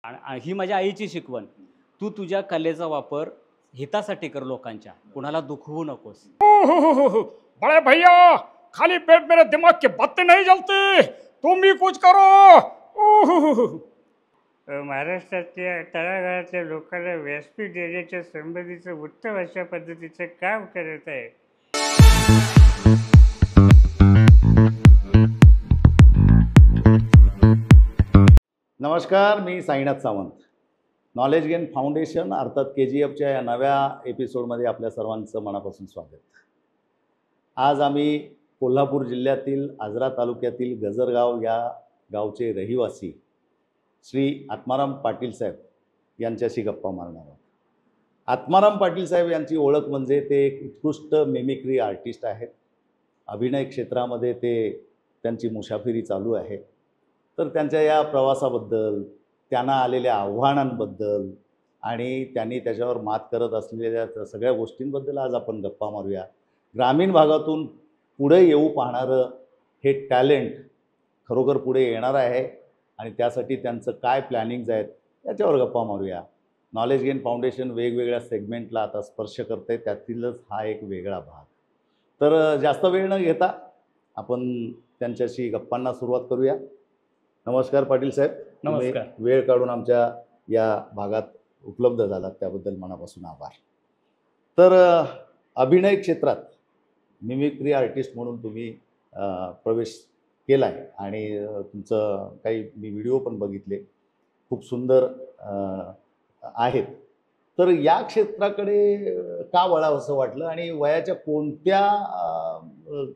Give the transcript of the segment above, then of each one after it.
आणि ही माझ्या आईची शिकवण. तू तुझ्या कलेचा वापर हितासाठी कर, लोकांच्या, कुणाला दुखवू नकोस. बड़े भैया, खाली पेट मेरे दिमाग की बत्ती नहीं जलती, तुम भी कुछ करो. महाराष्ट्रातल्या तळागाळातल्या लोकांना व्यासपीठ देण्याच्या संबंधीचं उत्तम अशा पद्धतीचं काम करत आहे. नमस्कार, मी Sainath Sawant. Knowledge gain foundation अर्थात KGFच्या या नव्या एपिसोडमध्ये आपल्या सर्वांचं मनापासून स्वागत. आज आम्ही कोल्हापूर जिल्ह्यातील आजरा तालुक्यातील गजरगाव या गावचे रहिवासी श्री आत्माराम पाटील साहेब यांच्याशी गप्पा मारणार आहोत. आत्माराम पाटील साहेब यांची ओळख म्हणजे ते एक उत्कृष्ट मिमिक्री आर्टिस्ट आहेत. अभिनय क्षेत्रामध्ये त्यांची मुसाफिरी चालू आहे. तर त्यांच्या या प्रवासाबद्दल, त्यांना आलेल्या आव्हानांबद्दल आणि त्यांनी त्याच्यावर मात करत असलेल्या सगळ्या गोष्टींबद्दल आज आपण गप्पा मारूया. ग्रामीण भागातून पुढे येऊ पाहणारं हे टॅलेंट खरोखर पुढे येणार आहे आणि त्यासाठी त्यांचं काय प्लॅनिंग्ज आहेत याच्यावर गप्पा मारूया. नॉलेज गेन फाउंडेशन वेगवेगळ्या सेगमेंटला आता स्पर्श करतं आहे, त्यातीलच हा एक वेगळा भाग. तर जास्त वेळ न घेता आपण त्यांच्याशी गप्पांना सुरुवात करूया. नमस्कार पाटील साहेब. नमस्कार. वेळ काढून आमच्या या भागात उपलब्ध झालात त्याबद्दल मनापासून आभार. तर अभिनय क्षेत्रात मिमिक्री आर्टिस्ट म्हणून तुम्ही प्रवेश केला आहे आणि तुमचं काही मी व्हिडिओ पण बघितले, खूप सुंदर आहेत. तर या क्षेत्राकडे का वळावं असं वाटलं आणि वयाच्या कोणत्या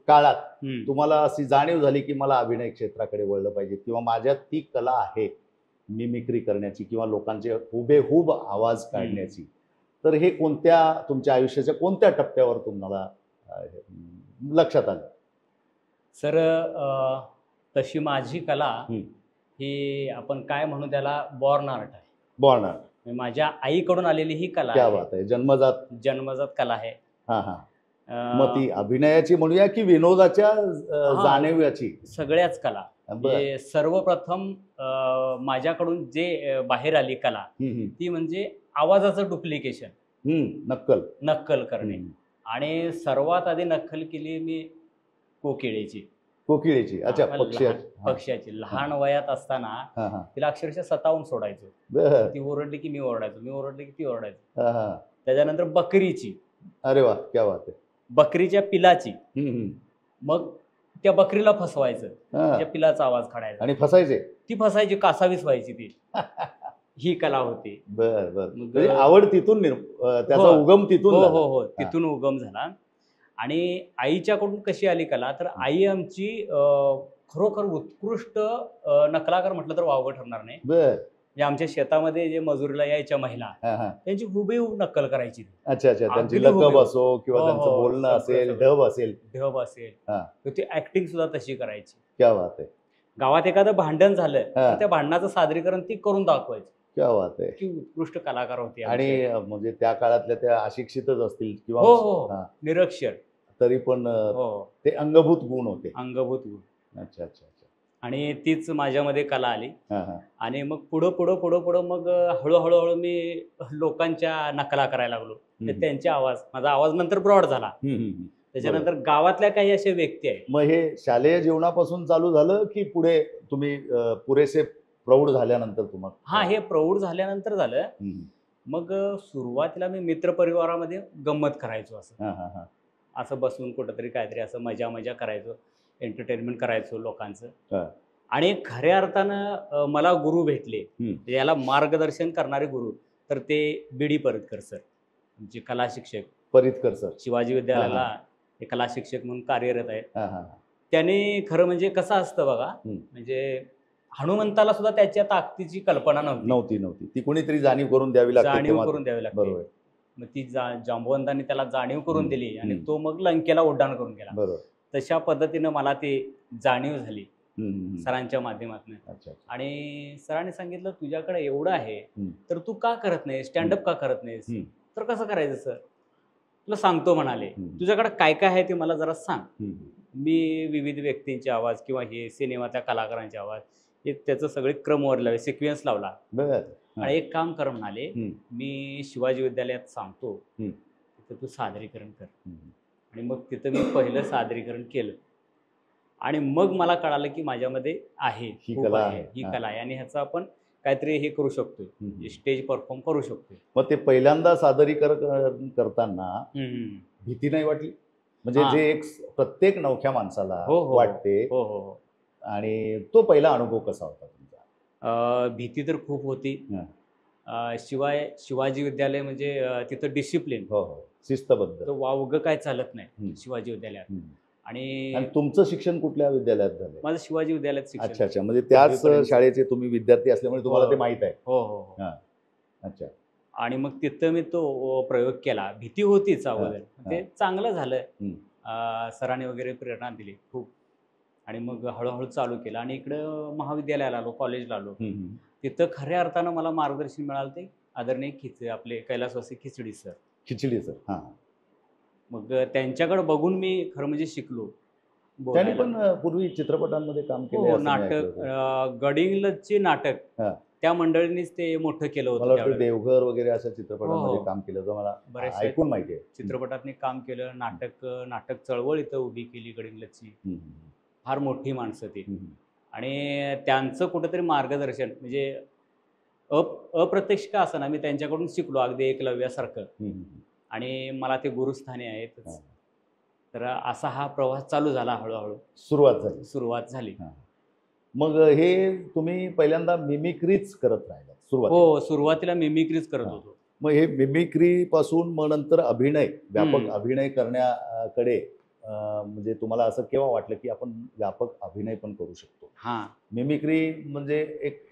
काळात तुम्हाला अशी जाणीव झाली की मला अभिनय क्षेत्राकडे वळलं पाहिजे किंवा माझ्यात ती कला आहे मिमिक्री करण्याची किंवा लोकांचे हुबेहूब आवाज काढण्याची? तर हे तुमच्या आयुष्याच्या कोणत्या टप्प्यावर तुम्हाला लक्षात आलं? सर, तशी माझी कला ही आपण काय म्हणू त्याला बॉर्न आर्ट आहे. बॉर्न आर्ट माझ्या आईकडून आलेली ही कला क्या आहे. बात आहे. जन्मजात कला आहे. मग ती अभिनयाची म्हणूया की विनोदाच्या जाणीवाची? सगळ्याच कला. म्हणजे सर्वप्रथम माझ्याकडून जे बाहेर आली कला ती म्हणजे आवाजाचं डुप्लिकेशन, नक्कल करणे. आणि सर्वात आधी नक्कल केली मी कोकिळेची. अच्छा, पक्ष्याची. लहान वयात असताना तिला अक्षरशः सतावून सोडायचो. ती ओरडली की मी ओरडायचो, मी ओरडली की ती ओरडायचो. त्याच्यानंतर बकरीची. अरे वा, क्या बात आहे. बकरीच्या पिलाची. मग त्या बकरीला फसवायचं, त्या पिलाचा आवाज काढायचा आणि फसायचे. ती फसायची, कासावीस व्हायची ती. ही कला होती. बर. आवड तिथून, त्याचा उगम तिथून. हो, तिथून उगम झाला. आणि आईच्याकडून कशी आली कला, तर आई आमची खरोखर उत्कृष्ट नकलाकार म्हटलं तर वावगं ठरणार नाही. म्हणजे आमच्या शेतामध्ये जे मजुरीला यायच्या महिला, त्यांची हुबेहूब नक्कल करायची. अच्छा, त्यांची लकब असो किंवा त्यांचं बोलणं असेल, ढब असेल, तर ती ऍक्टिंग सुद्धा तशी करायची. क्या बात आहे. गावात एखादं भांडण झालं तर त्या भांडणाचं सादरीकरण ती करून दाखवायची. क्या बात आहे. की उत्कृष्ट कलाकार होती. आणि म्हणजे त्या काळातल्या त्या अशिक्षितच असतील किंवा निरक्षर, तरी पण ते अंगभूत गुण होते. अच्छा. आणि तीच माझ्यामध्ये कला आली. आणि मग पुढं मग हळूहळू मी लोकांच्या नकला करायला लागलो. त्यांचे आवाज, माझा आवाज नंतर ब्रॉड झाला. त्याच्यानंतर गावातल्या काही अशा व्यक्ती आहेत. मग हे शालेय जीवनापासून चालू झालं की पुढे तुम्ही पुरेसे प्रौढ झाल्यानंतर तुम्हाला? हे प्रौढ झाल्यानंतर झालं. मग सुरुवातीला मी मित्रपरिवारामध्ये गंमत करायचो. असं बसून कुठंतरी काहीतरी असं मजा करायचो, एंटरटेनमेंट करायचो लोकांचं. आणि खऱ्या अर्थानं मला गुरु भेटले, याला मार्गदर्शन करणारे गुरु, तर ते BD परितकर सर, आमचे कला शिक्षक. परितकर सर शिवाजी विद्यालयाला हे कला शिक्षक म्हणून कार्यरत आहेत. त्याने खरं म्हणजे कसं असतं बघा, म्हणजे हनुमंताला सुद्धा त्याच्या ताकदीची कल्पना नव्हती. ती कोणीतरी जाणीव करून द्यावी लागते. बरोबर. मग ती जांबवंतांनी त्याला जाणीव करून दिली आणि तो मग लंकेला उड्डाण करून गेला. बरोबर. तशा पद्धतीनं मला ती जाणीव झाली सरांच्या माध्यमातून. आणि सरांनी सांगितलं, तुझ्याकडे एवढं आहे तर तू का करत नाहीस, स्टँडअप का करत नाहीस? तर कसं करायचं सर? तुला सांगतो म्हणाले. तुझ्याकडे काय काय आहे ते मला जरा सांग. मी विविध व्यक्तींचे आवाज किंवा हे सिनेमाच्या कलाकारांचे आवाज, त्याचं सगळे क्रमवर लावले, सिक्वेन्स लावला. आणि एक काम कर म्हणाले, हम्म. मी शिवाजी विद्यालयात सांगतो, हम्म. तिथं तू सादरीकरण कर. हम्म. आणि मग तिथं मी पहिलं सादरीकरण केलं आणि मग मला कळालं की माझ्यामध्ये आहे, ही खूप कला आहे, आहे. ही हा. कला आहे आणि ह्याचं आपण काहीतरी हे करू शकतोय, हम्म. स्टेज परफॉर्म करू शकतोय. मग ते पहिल्यांदा सादरीकरण करताना भीती नाही वाटली? म्हणजे हा. जे एक प्रत्येक नवख्या माणसाला हो, हो. वाटते, हो हो हो. आणि तो पहिला अनुभव कसा होता तुमचा? भीती तर खूप होती. हा. शिवाय शिवाजी विद्यालय म्हणजे तिथं डिसिप्लिन, हो हो, शिस्तबद्ध. तो वावगं काय चालत नाही हम्म. शिवाजी विद्यालयात. हम्म. आणि आणि तुमचं शिक्षण कुठल्या विद्यालयात झालं? माझं शिवाजी विद्यालयात शिक्षण. अच्छा अच्छा, म्हणजे त्याच दहावीपर्यंत. शाळेचे तुम्ही विद्यार्थी असल्यामुळे तुम्हाला हो. ते माहित आहे. हो हो हो. हा. अच्छा. आणि मग तिथं मी तो प्रयोग केला. भीती होतीच अगोदर, हा. ते चांगलं झालं. हम्म. सरांनी वगैरे प्रेरणा दिली खूप. आणि मग हळूहळू चालू केलं आणि इकडं महाविद्यालयाला आलो, कॉलेजला आलो. हम्म. तिथं खऱ्या अर्थानं मला मार्गदर्शन मिळालं ते आदरणीय आपले कैलासवासी खिचडी सर. खिचडी सर. हा. मग त्यांच्याकडे बघून मी खरं म्हणजे शिकलो त्यांनी बोलायला. पण पूर्वी चित्रपटांमध्ये काम केले हो, असं मी ऐकलं नाटक, होतं. गडिंग्लजचे नाटक हा. त्या मंडळींनीच ते मोठं केलं मला होतं वाटतं त्यावेळेला. देवघर वगैरे अशा चित्रपटांमध्ये हो. काम केलं होतं, मला बरेचसे ऐकून माहिती आहे. चित्रपटातनी काम केलं. नाटक चळवळ इथं उभी केली गडिंग्लजची. हम्म. फार मोठी माणसं ती. हम्म. आणि त्यांचं कुठंतरी मार्गदर्शन म्हणजे अप्रत्यक्ष का असं ना, मी त्यांच्याकडून शिकलो अगदी एकलव्यासारखं. हम्म. आणि मला ते गुरुस्थानी आहेतच. हा. तर असा हा प्रवास चालू झाला, हळूहळू सुरुवात झाली. झाली. हा. मग हे तुम्ही पहिल्यांदा मिमिक्रीच करत राहिला सुरुवातीला? हो, सुरुवातीला मिमिक्रीच करत हा. होतो. मग हे मिमिक्री पासून मग नंतर अभिनय, व्यापक हम्म. अभिनय करण्याकडे म्हणजे तुम्हाला असं केव्हा वाटलं की आपण व्यापक अभिनय पण करू शकतो? हां. मिमिक्री म्हणजे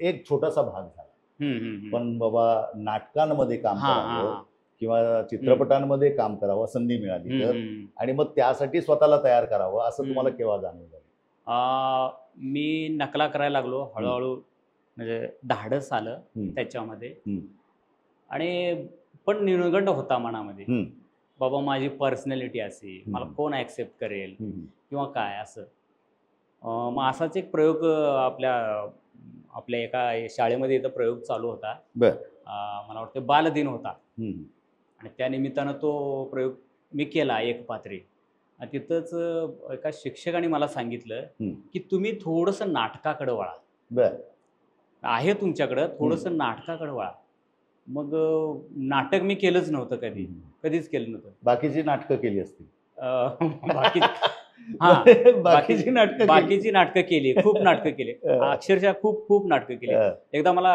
एक छोटासा भाग झाला, हम्म. पण बाबा नाटकांमध्ये काम हां करावं हां किंवा चित्रपटांमध्ये काम करावं संधी मिळाली तर, आणि मग त्यासाठी स्वतःला तयार करावं असं तुम्हाला केव्हा जाणवलं? मी नकला करायला लागलो हळूहळू, म्हणजे धाडस आलं हम्म. त्याच्यामध्ये. हम्म. आणि पण न्यूनगंड होता मनामध्ये, हम्म. बाबा माझी पर्सनॅलिटी अशी, मला कोण ॲक्सेप्ट करेल हम्म. किंवा काय असं. मग असाच एक प्रयोग आपल्या एका शाळेमध्ये इथं प्रयोग चालू होता. बर. मला वाटतं बालदिन होता हम्म. आणि त्या निमित्तानं तो प्रयोग मी केला एक पात्री. आणि तिथंच एका शिक्षकाने मला सांगितलं हम्म. की तुम्ही थोडंसं नाटकाकडे वळा, बर. आहे तुमच्याकडं थोडंसं नाटकाकडे वळा. मग नाटक मी केलंच नव्हतं कधीच केलं नव्हतं. बाकीची नाटकं केली असतील? बाकी हां, बाकीची नाटकं बाकीची नाटकं केली, खूप नाटकं केली, अक्षरशः खूप नाटकं केली. एकदा मला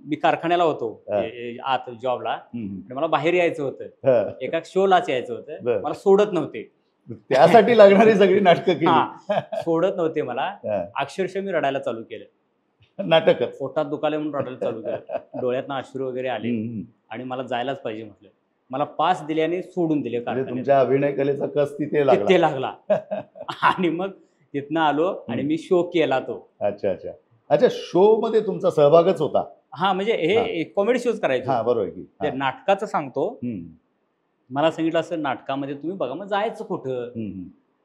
मी कारखान्याला होतो आत जॉबला, आणि मला बाहेर यायचं होतं, एका शोलाच यायचं होतं. मला सोडत नव्हते, त्यासाठी लागणारी सगळी नाटकं केली. सोडत नव्हते मला. अक्षरशः मी रडायला चालू केलं. नाटकच पोटात दुखाले म्हणून रडायला चालू केलं. डोळ्यातनं अश्रू वगैरे आले आणि मला जायलाच पाहिजे म्हटलं. मला पास दिले आणि सोडून दिले. तुमच्या अभिनय कलेचा कस तिथे लागला. आणि मग तिथनं आलो आणि मी शो केला तो. अच्छा अच्छा अच्छा, शो मध्ये तुमचा सहभागच होता? हा, म्हणजे हे कॉमेडी शोज करायचे. हा, बरोबर की. ते नाटकाचं सांगतो. मला सांगितलं असं नाटकामध्ये तुम्ही बघा. मग जायचं कुठं?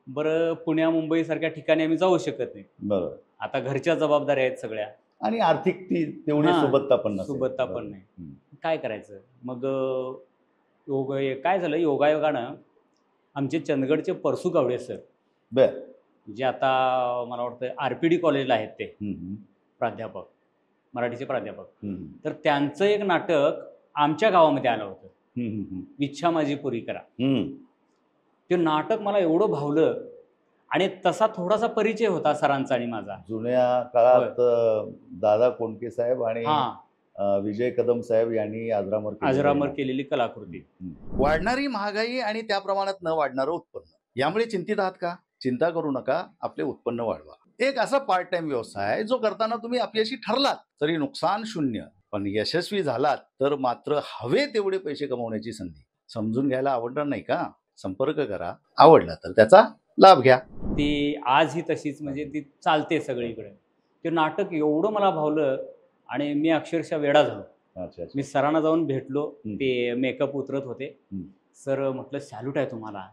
बरं, पुण्या मुंबई सारख्या ठिकाणी आम्ही जाऊ शकत नाही. बरोबर. आता घरच्या जबाबदाऱ्या आहेत सगळ्या, आणि आर्थिक ती तेवढी सुबत्ता पण नाही. काय करायचं? मग काय झालं, योगायोगानं आमचे चंदगडचे परसू गावडे सर, जे आता मला वाटतं RPD कॉलेजला आहेत ते प्राध्यापक, मराठीचे प्राध्यापक. तर त्यांचं एक नाटक आमच्या गावामध्ये आलं होतं, इच्छा माझी पुरी करा. ते नाटक मला एवढं भावलं आणि तसा थोडासा परिचय होता सरांचा आणि माझा. जुन्या काळात दादा कोंडके साहेब आणि विजय कदम साहेब यांनी आजरामर केलेली कलाकृती. वाढणारी महागाई आणि त्या प्रमाणात न वाढणारं उत्पन्न, यामुळे चिंतित आहात का? चिंता करू नका, आपले उत्पन्न वाढवा. एक असा पार्ट टाइम व्यवसाय जो करताना तुम्ही अपयशी ठरलात तरी नुकसान शून्य, पण यशस्वी झालात तर मात्र हवे तेवढे पैसे कमवण्याची संधी. समजून घ्यायला आवडणार नाही का? संपर्क करा. आवडला तर त्याचा लाभ घ्या. ती आजही तशीच, म्हणजे ती चालते सगळीकडे. ते नाटक एवढं मला भावलं आणि मी अक्षरशः वेडा झालो. मी सरांना जाऊन भेटलो. ते मेकअप उतरत होते. सर म्हटलं, सॅल्यूट आहे तुम्हाला,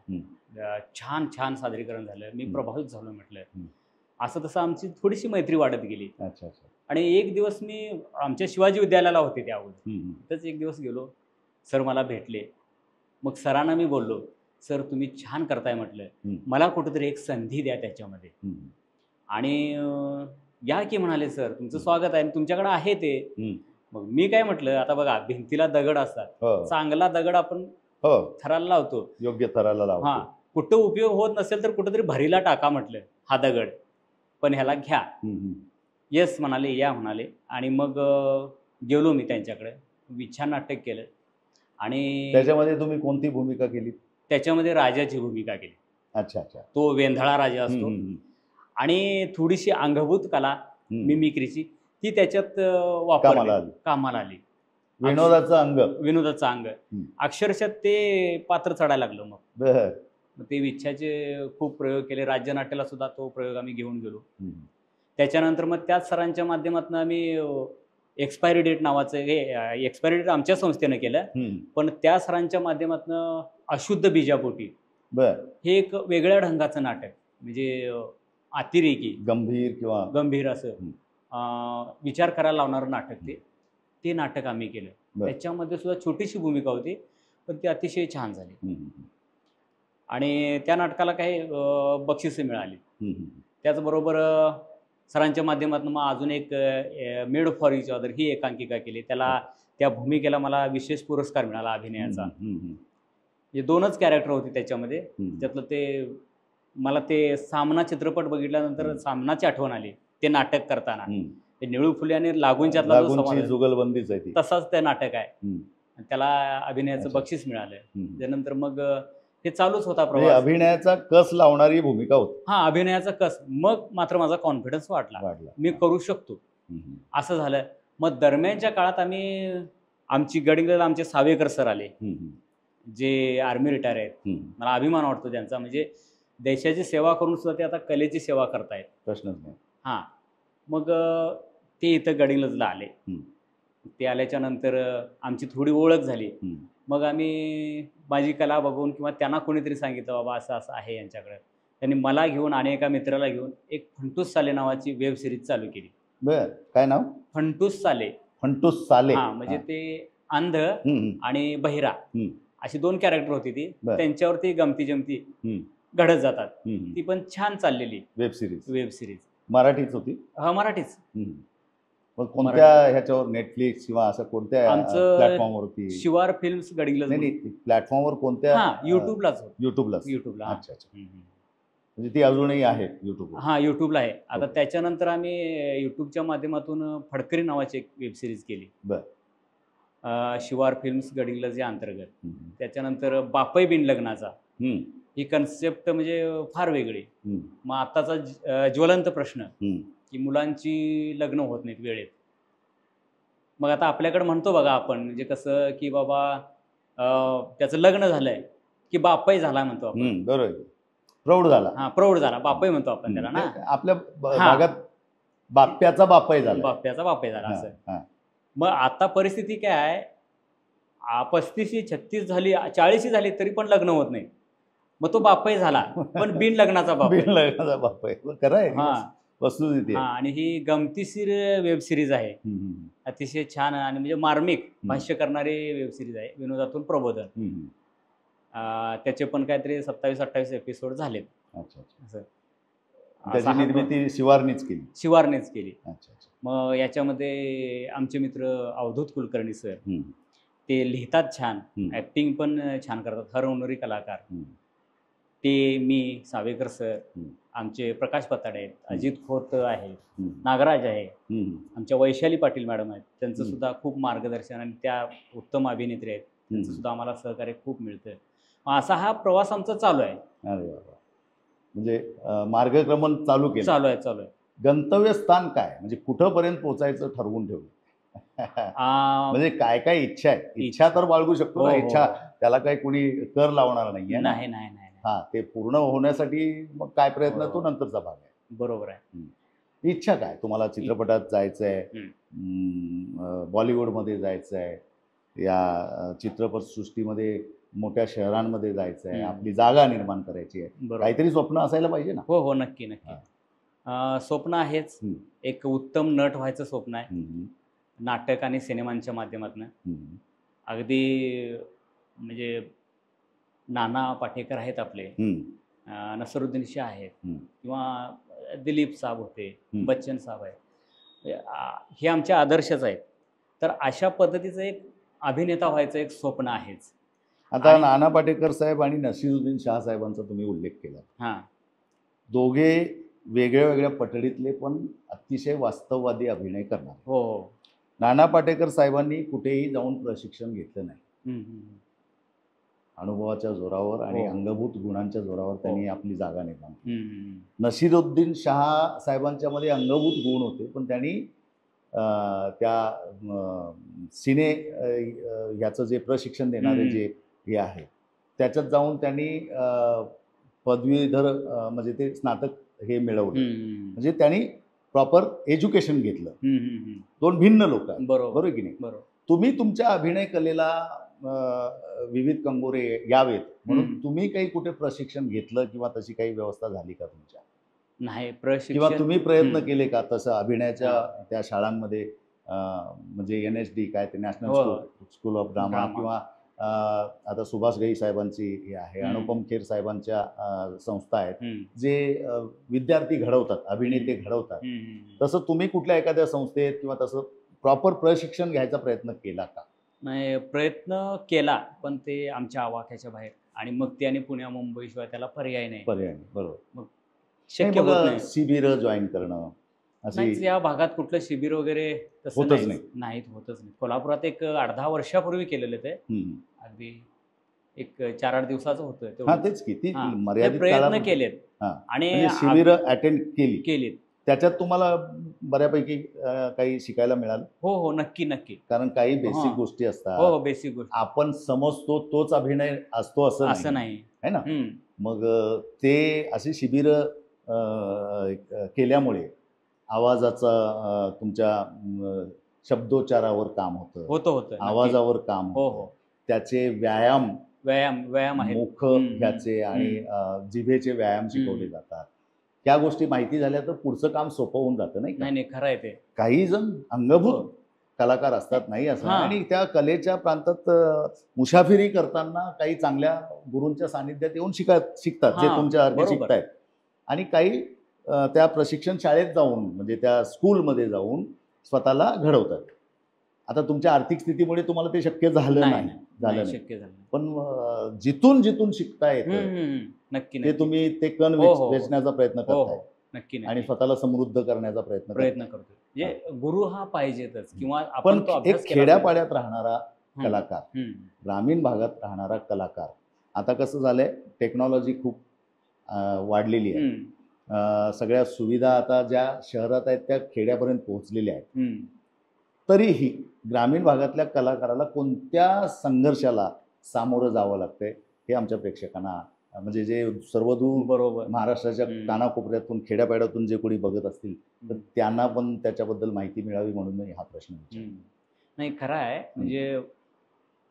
छान सादरीकरण झालं. मी प्रभावित झालो म्हटलं. असं तसं आमची थोडीशी मैत्री वाढत गेली. अच्छा अच्छा. आणि एक दिवस मी आमच्या शिवाजी विद्यालयाला होते त्या अगोदर, हम्म, तिथंच एक दिवस गेलो. सर मला भेटले. मग सरांना मी बोललो, सर तुम्ही छान करताय म्हटलं, हम्म, मला कुठेतरी एक संधी द्या त्याच्यामध्ये. हम्म, आणि या की म्हणाले, सर तुमचं स्वागत आहे आणि तुमच्याकडे आहे ते. हम्म. मग मी काय म्हटलं, आता बघा भिंतीला दगड असतात, हो चांगला दगड आपण हो, थराला लावतो. योग्य थराला हां, लावतो. कुठं उपयोग होत नसेल तर कुठंतरी भरीला टाका म्हटलं हा दगड, पण ह्याला घ्या. हम्म, हम्म. येस म्हणाले, या म्हणाले. आणि मग गेलो मी त्यांच्याकडे. मी छान नाटक केलं आणि त्याच्यामध्ये तुम्ही कोणती भूमिका केली? त्याच्यामध्ये राजाची भूमिका केली. अच्छा अच्छा. तो वेंधळा राजा हम्म, असतो हम्म, आणि थोडीशी अंगभूत कला हम्म. मिमिक्रीची ती त्याच्यात कामाला वापरली, आली. कामाला आली. विनोदाचं अंग. विनोदाचं अंग. अक्षरशः ते पात्र चढायला लागलं. बर. मग ते विच्छाचे खूप प्रयोग केले. राज्यनाट्याला सुद्धा तो प्रयोग आम्ही घेऊन गेलो. हम्म, त्याच्यानंतर मग त्याच सरांच्या माध्यमातून आम्ही एक्सपायरी डेट नावाचं हे एक्सपायरी डेट आमच्या संस्थेनं केलं, हम्म. पण त्या सरांच्या माध्यमातून अशुद्ध बीजापोटी बर. हे एक वेगळ्या ढंगाचं नाटक, म्हणजे अतिरेकी गंभीर किंवा गंभीर असं विचार करायला लावणारं नाटक ते नाटक आम्ही केलं. बरं. त्याच्यामध्ये सुद्धा छोटीशी भूमिका होती, पण ती अतिशय छान झाली. हम्म, आणि त्या नाटकाला काही बक्षिसं मिळाली. हम्म. त्याचबरोबर सरांच्या माध्यमातून मग अजून एक मेड फॉर इच अदर ही एकांकिका केली. त्याला त्या भूमिकेला मला विशेष पुरस्कार मिळाला अभिनयाचा. हे 2च कॅरेक्टर होते त्याच्यामध्ये. त्यातलं ते मला ते सामना चित्रपट बघितल्यानंतर सामनाची आठवण आली ते नाटक करताना. ते निळू फुले आणि लागूंच्यातला जो लागूंची संवाद जुगलबंदीच आहे ती. तसाच ते नाटक आहे. हम्म. त्याला अभिनयाचं अच्छा. बक्षीस मिळालं. हम्म. त्यानंतर मग हे चालूच होता म्हणजे प्रवास. अभिनयाचा कस लावणारी भूमिका होती. हा, अभिनयाचा कस. मग मात्र माझा कॉन्फिडन्स वाढला, वाढला. मी करू शकतो हम्म. असं झालं. मग दरम्यानच्या काळात आमची गडिंगला आमचे सावेकर सर आले, हम्म. जे आर्मी रिटायर आहेत. हम्म. मला अभिमान वाटतो त्यांचा, म्हणजे देशाची सेवा करून सुद्धा ते आता कलेची सेवा करतायत. प्रश्नच नाही. हां, मग ते इथं गडिंग्लजला आले. हम्म. ते आल्याच्या नंतर आमची थोडी ओळख झाली. हम्म. मग आम्ही माझी कला बघून किंवा त्यांना कोणीतरी सांगितलं बाबा असं असं आहे यांच्याकडे. त्यांनी मला घेऊन आणि एका मित्राला घेऊन एक फंटूस साले नावाची वेब सिरीज चालू केली. बर. काय नाव? फंटूस साले. फंटूस साले. हां, म्हणजे ते अंध हम्म. आणि बहिरा हम्म. अशी 2 कॅरेक्टर होती ती. बरं. त्यांच्यावरती गमती जमती हम्म. घडत जातात. हम्म. ती पण छान चाललेली वेब सिरीज. Web series. मराठीच होती. हा, मराठीच. हम्म. मग कोणत्या ह्याच्यावर, नेटफ्लिक्स किंवा असं कोणत्या आमचं प्लॅटफॉर्मवरती? शिवार फिल्म्स गडिंग्लज. नाही नाही, प्लॅटफॉर्मवर कोणत्या? हां, युट्यूबलाच. युट्यूबला. युट्यूबला. अच्छा अच्छा. म्हणजे ती अजूनही आहे युट्यूबवर? हां, युट्यूबला आहे. आता ओके. त्याच्यानंतर आम्ही युट्यूबच्या माध्यमातून फडकरी नावाची एक वेब सिरीज केली. बर. शिवार फिल्म्स गडिंग्लज या अंतर्गत. हम्म. त्याच्यानंतर बापई बिन लग्नाचा. हम्म. ही कन्सेप्ट म्हणजे फार वेगळी. हम्म. मग आत्ताचा ज्वलंत प्रश्न हम्म. की मुलांची लग्न होत नाहीत वेळेत. मग आता आपल्याकडे म्हणतो बघा आपण, म्हणजे कसं की बाबा त्याचं लग्न झालंय की बापई झाला म्हणतो आपण. हम्म. बरोबर. प्रौढ झाला. हां, प्रौढ झाला बापई म्हणतो आपण त्याला ना. ते आपल्या हां. भागात बाप्याचा बापाही झाला. बाप्याचा बापई झाला असं. हां. मग आता परिस्थिती काय आहे, 35 36 झाली, 40 झाली तरी पण लग्न होत नाही. मग तो बापही झाला पण बिन लग्नाचा बाप. बिन लग्नाचा बापाही. खरं आहे. हां वस्तुस्थिती हां. आहे. आणि ही गमतीशीर वेब सिरीज आहे. हम्म. अतिशय छान आणि म्हणजे मार्मिक भाष्य करणारी वेब सिरीज आहे. विनोदातून प्रबोधन. हम्म. त्याचे पण काहीतरी 27-28 एपिसोड झालेत. अच्छा अच्छा. असं त्याची असा हा निर्मिती शिवारनीच केली. शिवारनेच केली. अच्छा अच्छा. मग याच्यामध्ये आमचे मित्र अवधूत कुलकर्णी सर, हम्म. ते लिहितात छान, हम्म. ॲक्टिंग पण छान करतात, हरवणारी कलाकार. हम्म. ते, मी, सावेकर सर, हम्म. आमचे प्रकाश पताडे आहेत, अजित खोत आहेत, हम्म. नागराज आहे, हम्म. आमच्या वैशाली पाटील मॅडम आहेत. त्यांचं हम्म. सुद्धा खूप मार्गदर्शन आणि त्या उत्तम अभिनेत्री आहेत. त्यांचं हम्म. सुद्धा आम्हाला सहकार्य खूप मिळतं. मग असा हा प्रवास आमचा चालू आहे. अरे बाबा. म्हणजे मार्गक्रमण चालू केलं. चालू आहे. गंतव्यस्थान काय, म्हणजे कुठंपर्यंत पोहोचायचं ठरवून ठेवलं? म्हणजे काय काय इच्छा आहे? इच्छा तर बाळगू शकतो ना. हो. इच्छा त्याला काही कोणी कर लावणार नाहीये ना. नाही. हा, ते पूर्ण होण्यासाठी मग काय प्रयत्न, तो नंतरचा भाग आहे. बरोबर आहे. इच्छा काय? तुम्हाला चित्रपटात जायचंय, बॉलिवूडमध्ये जायचंय, या चित्रपटसृष्टीमध्ये मोठ्या शहरांमध्ये जायचंय, आपली जागा निर्माण करायची आहे, बरोबर. काहीतरी स्वप्न असायला पाहिजे ना. हो, नक्की. हां. स्वप्न आहेच. हम्म. एक उत्तम नट व्हायचं स्वप्न आहे, हम्म. नाटक आणि सिनेमांच्या माध्यमातून. हम्म. अगदी म्हणजे नाना पाटेकर आहेत आपले, हम्म. नसरुद्दीन शाह आहेत, हम्म. किंवा दिलीप साहेब होते, हम्म. बच्चन साहेब आहेत. हे आमचे आदर्शच आहेत. तर अशा पद्धतीचं एक अभिनेता व्हायचं एक स्वप्न आहेच. आता आणि- नाना पाटेकर साहेब आणि नसीरुद्दीन शाह साहेबांचा तुम्ही उल्लेख केला. हां, दोघे वेगळ्या वेगळ्या पठडीतले पण अतिशय वास्तववादी अभिनय करणार. हो हो. नाना पाटेकर साहेबांनी कुठेही जाऊन प्रशिक्षण घेतलं नाही. हम्म, हम्म. अनुभवाच्या जोरावर आणि हो. अंगभूत गुणांच्या जोरावर त्यांनी आपली जागा निर्माण केली. हम्म, हम्म. नसीरुद्दीन शाह साहेबांच्या मध्ये अंगभूत गुण होते, पण त्यांनी त्या सिने ह्याचं जे प्रशिक्षण देणारे हम्म. जे हे आहे त्याच्यात जाऊन त्यांनी पदवीधर म्हणजे ते स्नातक हे मिळवलं. हम्म, म्हणजे त्यांनी प्रॉपर एज्युकेशन घेतलं. हम्म, हम्म, हम्म. दोन भिन्न लोक आहेत, बरोबर बरोबर की नाही? बरोबर. तुम्ही तुमच्या अभिनय कलेला विविध कंगोरे यावेत म्हणून हम्म. तुम्ही काही कुठे प्रशिक्षण घेतलं किंवा तशी काही व्यवस्था झाली का तुमच्या, नाही किंवा प्रशिक्षण तुम्ही प्रयत्न हम्म. केले का तसं अभिनयाच्या त्या शाळांमध्ये म्हणजे NSD काय ते नॅशनल हो. School of drama drama. किंवा आता सुभाष घई साहेबांची हे आहे, हम्म. अनुपम खेर साहेबांच्या संस्था आहेत हम्म, जे विद्यार्थी घडवतात, अभिनेते घडवतात. हम्म, हम्म. तसं तुम्ही कुठल्या एखाद्या संस्थेत किंवा तसं प्रॉपर प्रशिक्षण घ्यायचा प्रयत्न केला का? नाही प्रयत्न केला, पण ते आमच्या आवाक्याच्या बाहेर. आणि मग ते आणि पुण्या मुंबईशिवाय त्याला पर्याय नाही, पर्याय नाही, बरोबर. शक्य होत नाही. शिबिर जॉईन करणं नाहीच, अशी या भागात कुठलं शिबिर वगैरे तसं होतच नाहीत, होतच नाही. कोल्हापुरात एक 8-10 वर्षापूर्वी केलेलं ते, हम्म. अगदी एक 4-8 दिवसाचं होतं हा तेवढं. तेच की ती हां, ते मर्यादित प्रयत्न काळापुरती. केलेत हा. आणि म्हणजे शिबिर अटेंड केली केलेत. त्याच्यात तुम्हाला बऱ्यापैकी काही शिकायला मिळालं, हो हो, नक्की नक्की. कारण काही बेसिक हां. गोष्टी हो असतात. हो, बेसिक गोष्ट आपण समजतो तोच अभिनय असतो असं नाही. है ना. हम्म. मग ते अशी शिबिर केल्यामुळे आवाजाचा तुमच्या शब्दोच्चारावर काम होतं, होतं नक्की. आवाजावर काम हो होतं, हो, त्याचे व्यायाम व्यायाम आहेत. मुख हम्म. ह्याचे आणि जिभेचे व्यायाम शिकवले जातात. त्या गोष्टी माहिती झाल्या तर पुढचं काम सोपं होऊन जातं, नाही का? नाही खरं आहे ते. काही जण अंगभूत हो. कलाकार असतात, नाही असं हां. आणि त्या कलेच्या प्रांतात मुसाफिरी करताना काही चांगल्या गुरूंच्या सानिध्यात येऊन शिकतात जे हां, तुमच्यासारखे बरोबर. शिकतायत. आणि काही त्या प्रशिक्षण शाळेत जाऊन म्हणजे त्या स्कूलमध्ये जाऊन स्वतःला घडवतात. आता तुमच्या आर्थिक स्थितीमुळे तुम्हाला ते शक्य झालं नाही, झालं नाही. शक्य झालं नाही. पण जिथून शिकता येतं नक्की ते नक्की. तुम्ही ते कण हो, हो. वेचण्याचा प्रयत्न हो करताय हो, नक्की आणि नक्की. स्वतःला समृद्ध करण्याचा प्रयत्न करताय. प्रयत्न करतो. म्हणजे गुरु हा पाहिजेतच, किंवा पण आपण तो अभ्यास एक केला खेड्यापाड्यात राहणारा हम्म. कलाकार, हम्म. ग्रामीण भागात राहणारा कलाकार, आता कसं झालंय टेक्नॉलॉजी खूप वाढलेली आहे. हम्म. सगळ्या सुविधा आता ज्या शहरात आहेत त्या खेड्यापर्यंत पोहोचलेल्या आहेत. हम्म. तरीही ग्रामीण भागातल्या कलाकाराला कोणत्या संघर्षाला सामोरं जावं लागतंय हे आमच्या प्रेक्षकांना म्हणजे जे सर्वदूर बरोबर. महाराष्ट्राच्या हम्म. कानाकोपऱ्यातून खेड्यापाड्यातून जे कोणी बघत असतील तर हम्म. त्यांना पण त्याच्याबद्दल माहिती मिळावी म्हणून मी हा प्रश्न विचारला. नाही खरं आहे. म्हणजे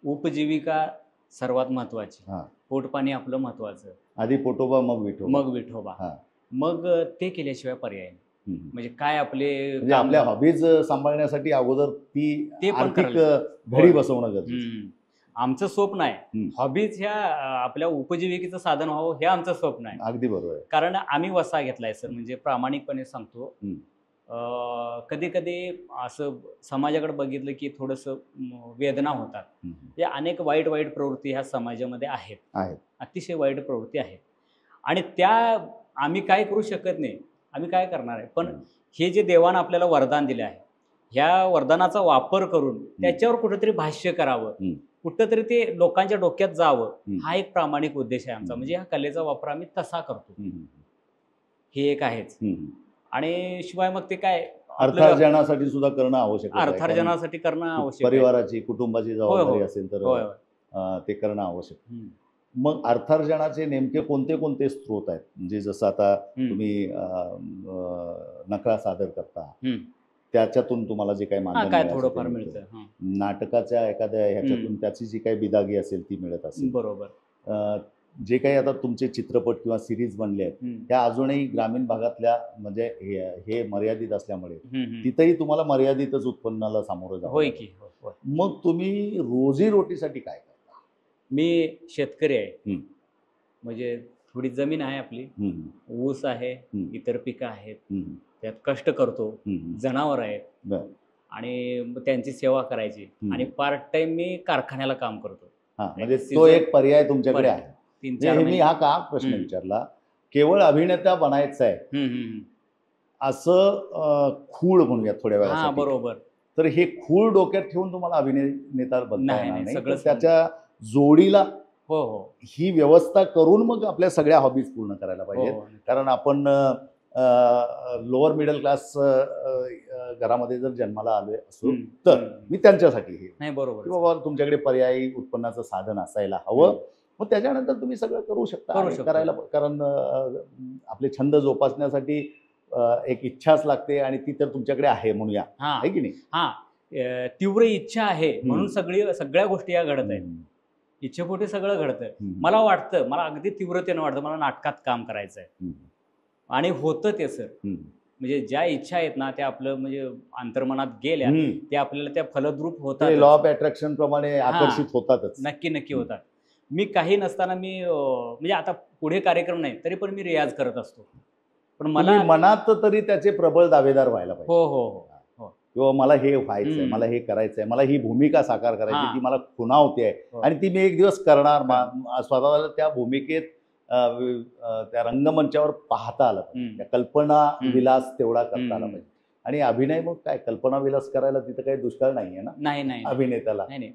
उपजीविका सर्वात महत्वाची, हां. पोटपाणी आपलं महत्वाचं, आधी पोटोबा मग विठोबा. मग विठोबा. हां. मग ते केल्याशिवाय पर्याय नाही. हम्म. म्हणजे काय आपले म्हणजे काम- आपल्या हॉबीज सांभाळण्यासाठी अगोदर ती ते पण आर्थिक करायचं. घडी होय. बसवणं गरजेचं आहे. हम्म. आमचं स्वप्न आहे हम्म. हॉबीज ह्या आपल्या उपजीविकेचं साधन व्हावं, हे आमचं स्वप्न आहे. अगदी बरोबर आहे. कारण आम्ही वसा घेतलाय सर, म्हणजे प्रामाणिकपणे सांगतो. हम्म. कधी कधी असं समाजाकडे बघितलं की थोडंसं वेदना होतात. हम्म. म्हणजे अनेक वाईट प्रवृत्ती ह्या समाजामध्ये आहेत, अतिशय वाईट प्रवृत्ती आहेत. आणि त्या आम्ही काय करू शकत नाही, आम्ही काय करणार आहे. पण हे जे देवानं आपल्याला वरदान दिले आहे, ह्या वरदानाचा वापर करून त्याच्यावर कुठेतरी भाष्य करावं, कुठंतरी ते लोकांच्या डोक्यात जावं, हा एक प्रामाणिक उद्देश आहे आमचा. म्हणजे ह्या कलेचा वापर आम्ही तसा करतो, हे एक आहेच. आणि शिवाय मग ते काय आपलं अर्थार्जनासाठी सुद्धा करणं आवश्यक आहे. अर्थार्जनासाठी करणं आवश्यक आहे. परिवाराची कुटुंबाची जबाबदारी असेल तर होय होय. ते करणं आवश्यक. हम्म. मग अर्थार्जनाचे नेमके कोणते कोणते स्रोत आहेत? म्हणजे जसं आता हम्म. तुम्ही नकळा सादर करता, हम्म. त्याच्यातून तुम्हाला जे काही हा, मानधन काय मिळालं थोडंफार ते मिळतं. हा. नाटकाच्या एखाद्या ह्याच्यातून हम्म. त्याची जी काही बिदागी असेल ती मिळत असेल. बरोबर. जे काही आता तुमचे चित्रपट किंवा सिरीज बनले आहेत त्या अजूनही ग्रामीण भागातल्या म्हणजे हे मर्यादित असल्यामुळे तिथेही तुम्हाला मर्यादितच उत्पन्नाला सामोरं जावं होय लागतं. की होय. मग तुम्ही रोजीरोटीसाठी काय करता? मी शेतकरी आहे. हम्म. म्हणजे थोडी जमीन आहे आपली, ऊस आहे, इतर पिकं आहेत, त्यात कष्ट करतो, जनावर आहेत बरं. आणि मग त्यांची सेवा करायची. आणि पार्ट टाइम मी कारखान्याला काम करतो. म्हणजे तो एक पर्याय तुमच्याकडे आहे. 3-4 मी महिने. हा का प्रश्न विचारला, केवळ अभिनेता बनायचं आहे असं खूळ म्हणूया थोड्या हा वेळा, बरोबर. तर हे खूळ डोक्यात ठेवून तुम्हाला अभिनेता बनता नाही, येणार नाही, नाही. सगळं तर त्याच्या जोडीला हो हो ही व्यवस्था करून मग आपल्या सगळ्या हॉबीज पूर्ण करायला पाहिजेत. हो. कारण आपण लोअर मिडल क्लास घरामध्ये जर जन्माला आलोय असो तर मी त्यांच्यासाठी हे नाही बरोबर. की बाबा तुमच्याकडे पर्यायी उत्पन्नाचं साधन असायला हवं. मग त्याच्यानंतर तुम्ही सगळं करू शकता आणि करायला, कारण आपले छंद जोपासण्यासाठी एक इच्छाच लागते आणि ती तर तुमच्याकडे आहे म्हणूया, आहे की नाही? हा, तीव्र इच्छा आहे म्हणून सगळ्या गोष्टी या घडत आहेत. इच्छेपोटी सगळं घडतं. मला वाटतं, मला अगदी तीव्रतेनं वाटतं मला नाटकात काम करायचं आहे आणि होतं ते सर. म्हणजे ज्या इच्छा आहेत ना त्या आपलं म्हणजे अंतर्मनात गेल्या ते आपल्याला त्या फलद्रूप होतात. लॉ ऑफ अट्रॅक्शन प्रमाणे आकर्षित होतातच. नक्की होतात. मी काही नसताना मी म्हणजे आता पुढे कार्यक्रम नाही तरी पण मी रियाज करत असतो. पण मला मनात तरी त्याचे प्रबळ दावेदार व्हायला पाहिजे. हो हो हो. किंवा मला हे व्हायचंय, मला हे करायचंय, मला ही भूमिका साकार करायची, ती मला खुणावते आणि ती मी एक दिवस करणार. स्वतःला त्या भूमिकेत त्या रंगमंचावर पाहता आलं पाहिजे. त्या कल्पना विलास तेवढा करता आला पाहिजे. आणि अभिनय मग काय, कल्पना विलास करायला तिथं काही दुष्काळ नाहीये ना. नाही अभिनेत्याला नाही.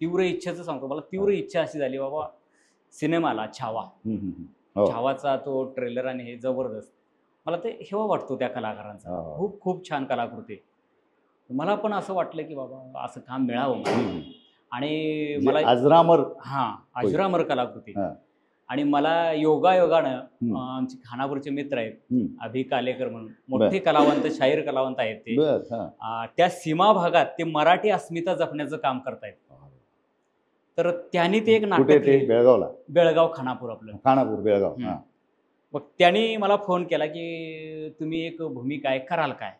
तीव्र इच्छेचं सांगतो. मला तीव्र इच्छा अशी झाली बाबा, सिनेमाला छावा, छावाचा तो ट्रेलर आणि हे जबरदस्त. मला ते हेवा वाटतो त्या कलाकारांचा. खूप खूप छान कलाकृती. मला पण असं वाटलं की बाबा असं काम मिळावं आणि मला अजरामर कलाकृती. आणि मला योगानं आमचे खानापूरचे मित्र आहेत अभि कालेकर म्हणून मोठे कलावंत, शाहीर कलावंत आहेत ते. त्या सीमा भागात ते मराठी अस्मिता जपण्याचं काम करतायत. तर त्यांनी ते एक नाटक, बेळगाव खानापूर, आपलं खानापूर बेळगाव. मग त्यांनी मला फोन केला की तुम्ही एक भूमिका कराल काय?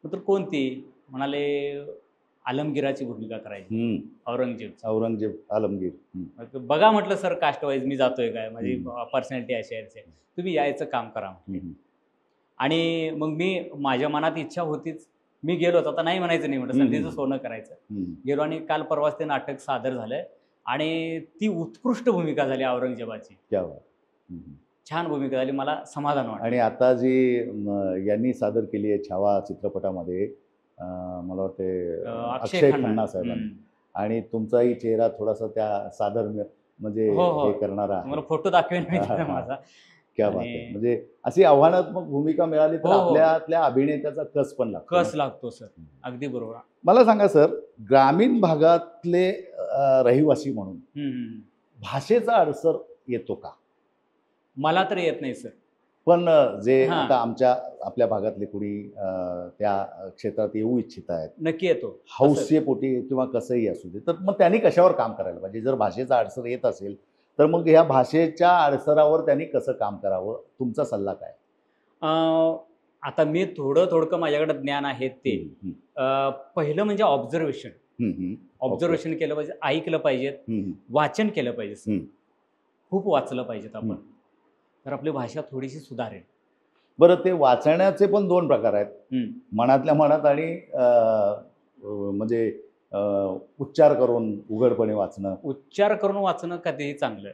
तर कोणती? म्हणाले आलमगीराची भूमिका करायची, औरंगजेब आलमगीर. बघा म्हटलं सर, कास्ट वाईज मी जातोय काय, माझी पर्सनॅलिटी अशी आहे, तुम्ही यायचं काम करा. आणि मग मी, माझ्या मनात इच्छा होतीच, मी गेलोच. आता नाही म्हणायचं नाही, म्हटलं संधीचं सोनं करायचं. गेलो आणि काल परवाच ते नाटक सादर झालंय आणि ती उत्कृष्ट भूमिका झाली औरंगजेबाची. छान भूमिका झाली, मला समाधान वाटलं. आणि आता जी यांनी सादर केली आहे छावा चित्रपटामध्ये, मला वाटते अक्षय खन्ना साहेबांनी, आणि तुमचाही चेहरा थोडासा त्या सादर म्हणजे हे करणारा, मला फोटो दाखवेन माझा. क्या बात आहे. म्हणजे अशी आव्हानात्मक भूमिका मिळाली तर आपल्या अभिनेत्याचा कस लागतो सर. अगदी बरोबर. मला सांगा सर, ग्रामीण भागातले रहिवासी म्हणून भाषेचा अडसर येतो का? मला तर येत नाही सर. पण जे आता आपल्या भागातले कुणी त्या क्षेत्रात येऊ इच्छित आहेत, नक्की येतो, हौसेपोटी किंवा कसंही असू दे, तर मग त्यांनी कशावर काम करायला पाहिजे? जर भाषेचा अडसर येत असेल तर मग ह्या भाषेच्या अडसरावर त्यांनी कसं काम करावं? तुमचा सल्ला काय? आता मी थोडकं माझ्याकडे ज्ञान आहे ते. पहिलं म्हणजे ऑब्झर्वेशन केलं पाहिजे, ऐकलं पाहिजेत, वाचन केलं पाहिजे, खूप वाचलं पाहिजेत आपण, तर आपली भाषा थोडीशी सुधारेल. बरं, ते वाचण्याचे पण 2 प्रकार आहेत, मनातल्या मनात आणि म्हणजे उच्चार करून उघडपणे वाचणं. उच्चार करून वाचणं कधीही चांगलं.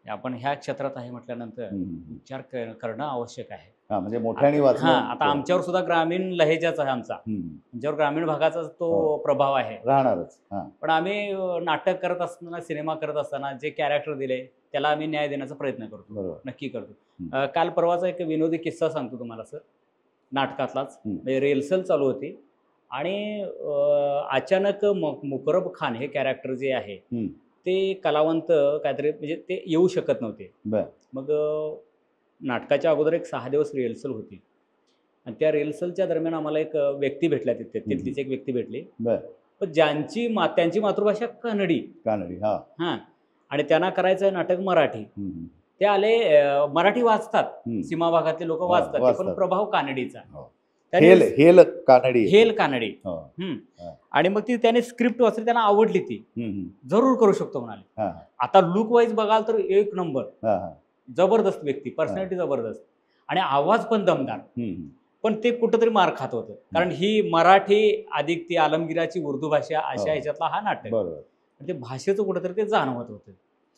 आपण ह्या क्षेत्रात आहे म्हटल्यानंतर उच्चार करणं आवश्यक आहे. म्हणजे मोठ्याने वाचणं. आता आमच्यावर सुद्धा ग्रामीण लहेजाचा आहे आमचा, आमच्यावर ग्रामीण भागाचा तो प्रभाव आहे, राहणारच. पण आम्ही नाटक करत असताना, सिनेमा करत असताना जे कॅरेक्टर दिले त्याला आम्ही न्याय देण्याचा प्रयत्न करतो, नक्की करतो. काल परवाचा एक विनोदी किस्सा सांगतो तुम्हाला सर, नाटकातलाच. म्हणजे रिहर्सल चालू होती आणि अचानक मुकरब खान हे कॅरेक्टर जे आहे ते कलावंत काहीतरी म्हणजे ते येऊ शकत नव्हते. मग नाटकाच्या अगोदर एक 6 दिवस रिहर्सल होती आणि त्या रिहर्सलच्या दरम्यान आम्हाला एक व्यक्ती भेटला, तिथलीच एक व्यक्ती भेटली, पण त्यांची मातृभाषा कानडी. आणि त्यांना करायचं नाटक मराठी. ते आले मराठी वाचतात, सीमा भागातले लोक वाचतात, ते पण वाचतात. प्रभाव कानडीचा. हो. त्यांनी हेल कानडी. हेल कानडी. हो. आणि मग ती त्याने स्क्रिप्ट वाचली, त्यांना आवडली, ती जरूर करू शकतो म्हणाले. हा, आता लुक वाईज बघाल तर एक नंबर, हा, जबरदस्त व्यक्ती, पर्सनॅलिटी जबरदस्त आणि आवाज पण दमदार. पण ते कुठंतरी मार खात होतं, कारण ही मराठी अधिक ती आलमगिराची उर्दू भाषा अशा ह्याच्यातला हा नाटक. बरोबर. ते भाषेचं कुठंतरी ते जाणवत होतं.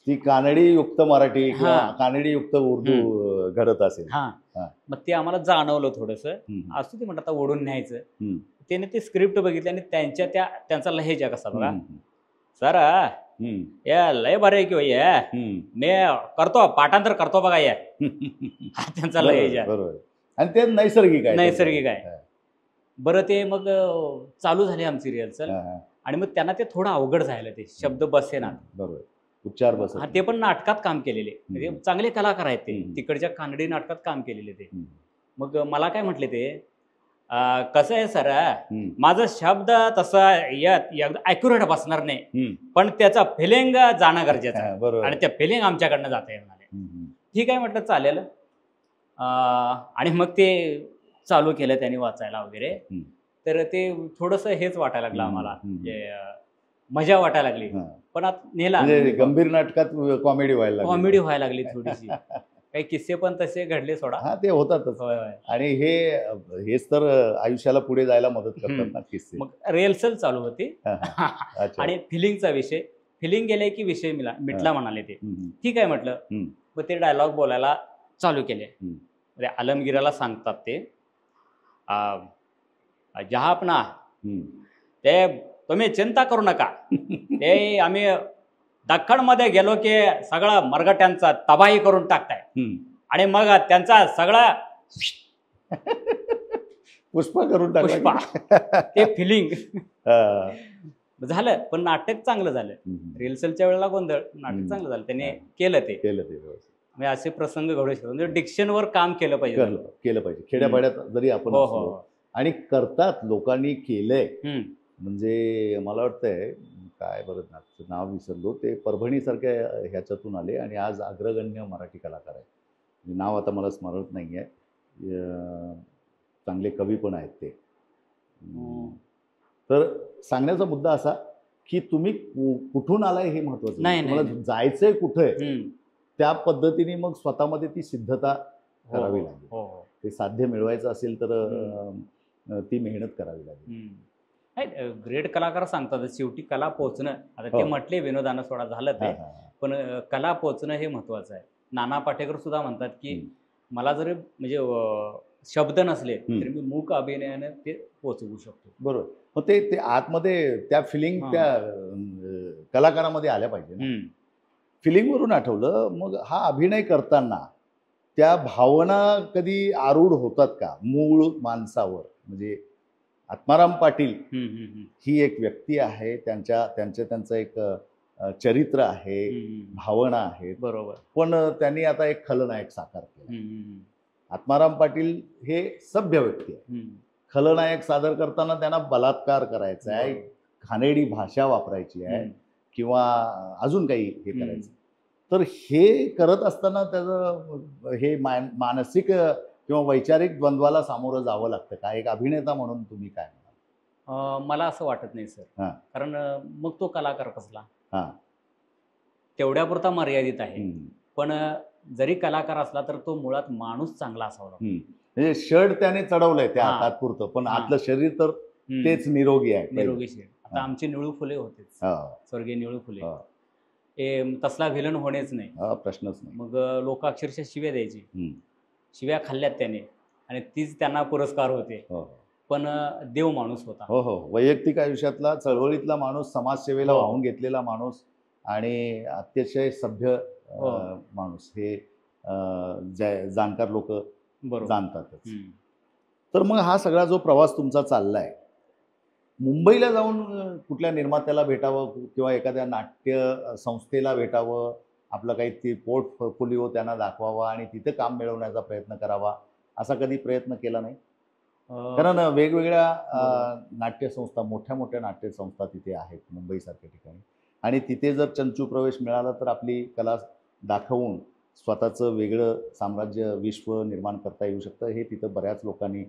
ती कानडी युक्त मराठी किंवा हा. कानडी युक्त उर्दू घडत असेल. हा, मग ते आम्हाला जाणवलं थोडंसं. असं ते म्हणतात आता ओढून न्यायचं. त्याने ते स्क्रिप्ट बघितली आणि त्यांचा लहेजा कसा बघा, सर या लय बरे की ये मी करतो, पाठांतर करतो बघा या. हा त्यांचा लहेजा. बरोबर. आणि ते नैसर्गिक आहे. बरं, ते मग चालू झाली आमची रिहर्सल आणि मग त्यांना ते थोडं अवघड झालं, ते शब्द बसेना. बरोबर, उच्चार बस. हा, ते पण नाटकात काम केलेले, म्हणजे चांगले कलाकार आहेत ते, तिकडच्या कानडी नाटकात काम केलेले ते. मग मला काय म्हटले ते, कसं आहे सर, माझं शब्द तसं ॲक्युरेट बसणार नाही, पण त्याचा फिलिंग जाणं गरजेचं आहे आणि त्या फिलिंग आमच्याकडनं जात आहे म्हणाले. ठीक आहे म्हटलं, चालेल. आणि मग ते चालू केलं त्यांनी वाचायला वगैरे. तर ते थोडंसं हेच वाटायला लागलं आम्हाला, मजा वाटायला लागली. पण आता नेला, गंभीर नाटकात कॉमेडी व्हायला लागली थोडीशी. काही किस्से पण तसे घडले सोडा. हा, ते होतातच. आणि हेच तर आयुष्याला पुढे जायला मदत करतात ना किस्से. मग रिहर्सल चालू होती आणि फिलिंगचा विषय, फिलिंग गेले की विषय मिटला म्हणाले ते. ठीक आहे म्हटलं. मग ते डायलॉग बोलायला चालू केले. आलमगिराला सांगतात ते, जहापना ते तुम्ही चिंता करू नका, ते आम्ही दख्खनमध्ये गेलो की सगळं मरगट्यांचा तबाही करून टाकताय आणि मग त्यांचा सगळं पुष्पा करून पुष्पा. ते फिलिंग झालं. पण नाटक चांगलं झालं. रिहर्सलच्या वेळेला गोंधळ, नाटक चांगलं झालं. त्याने केलं ते म्हणजे असे प्रसंग घडू शकतात. म्हणजे डिक्शनवर काम केलं पाहिजे. खेड्यापाड्यात जरी आपण आणि करतात, लोकांनी केलंय. म्हणजे मला वाटतंय, काय बरं नाव विसरलो, ते परभणीसारख्या ह्याच्यातून आले आणि आज अग्रगण्य मराठी कलाकार आहेत. नाव आता मला स्मरत नाही आहे. चांगले कवी पण आहेत ते. तर सांगण्याचा मुद्दा असा की तुम्ही कुठून आलाय हे महत्वाचं नाही, तुम्हाला जायचंय कुठे, त्या पद्धतीने मग स्वतःमध्ये ती सिद्धता करावी लागेल. ते साध्य मिळवायचं असेल तर ती मेहनत करावी लागेल. ग्रेट कलाकार सांगतात शेवटी कला पोचणं. आता ते म्हटले विनोदानं सोडा झालं ते, पण कला पोचणं हे महत्वाचं आहे. नाना पाटेकर सुद्धा म्हणतात की मला जरी म्हणजे शब्द नसले तरी मी मूक अभिनयाने ते पोचवू शकतो. बरोबर. मग ते आतमध्ये त्या फिलिंग त्या कलाकारामध्ये आल्या पाहिजे. फिलिंगवरून आठवलं, मग हा अभिनय करताना त्या भावना कधी आरूढ होतात का मूळ माणसावर? म्हणजे आत्माराम पाटील ही एक व्यक्ती आहे, त्यांचं एक चरित्र आहे, भावना आहेत. बरोबर. पण त्यांनी आता एक खलनायक साकार केला. आत्माराम पाटील हे सभ्य व्यक्ती आहे. खलनायक सादर करताना त्यांना बलात्कार करायचा आहे, घाणेरडी भाषा वापरायची आहे किंवा अजून काही हे करायचं. तर हे करत असताना त्याचं हे मानसिक किंवा वैचारिक द्वंद्वाला सामोरं जावं लागतं का? एक अभिनेता म्हणून तुम्ही काय म्हणाल? मला असं वाटत नाही सर. कारण मग तो कलाकार कसला? तेवढ्यापुरता मर्यादित आहे. पण जरी कलाकार असला तर तो मुळात माणूस चांगला असावा. म्हणजे शर्ट त्याने चढवलंय त्या तात्पुरतं, पण आतलं शरीर तर तेच निरोगी आहे. निरोगी शरीर. आता आमचे निळू फुले होतेच, स्वर्गीय निळू फुले. तसला व्हिलन होणेच नाही, प्रश्नच नाही. मग लोक अक्षरशः शिव्या द्यायची. शिव्या खाल्ल्यात त्याने आणि तीच त्यांना पुरस्कार होते. पण देव माणूस होता. हो. वैयक्तिक आयुष्यातला, चळवळीतला माणूस, समाजसेवेला वाहून घेतलेला माणूस आणि अतिशय सभ्य माणूस हे जाणकार लोक जाणतातच. तर मग हा सगळा जो प्रवास तुमचा चाललाय, मुंबईला जाऊन कुठल्या निर्मात्याला भेटावं किंवा एखाद्या नाट्य संस्थेला भेटावं, आपलं काही ती पोर्टफोलिओ त्यांना दाखवावा आणि तिथे काम मिळवण्याचा प्रयत्न करावा, असा कधी प्रयत्न केला नाही? कारण वेगवेगळ्या नाट्यसंस्था, मोठ्या मोठ्या नाट्यसंस्था तिथे आहेत मुंबईसारख्या ठिकाणी. आणि तिथे जर चंचू प्रवेश मिळाला तर आपली कला दाखवून स्वतःचं वेगळं साम्राज्य विश्व निर्माण करता येऊ शकतं. हे तिथं बऱ्याच लोकांनी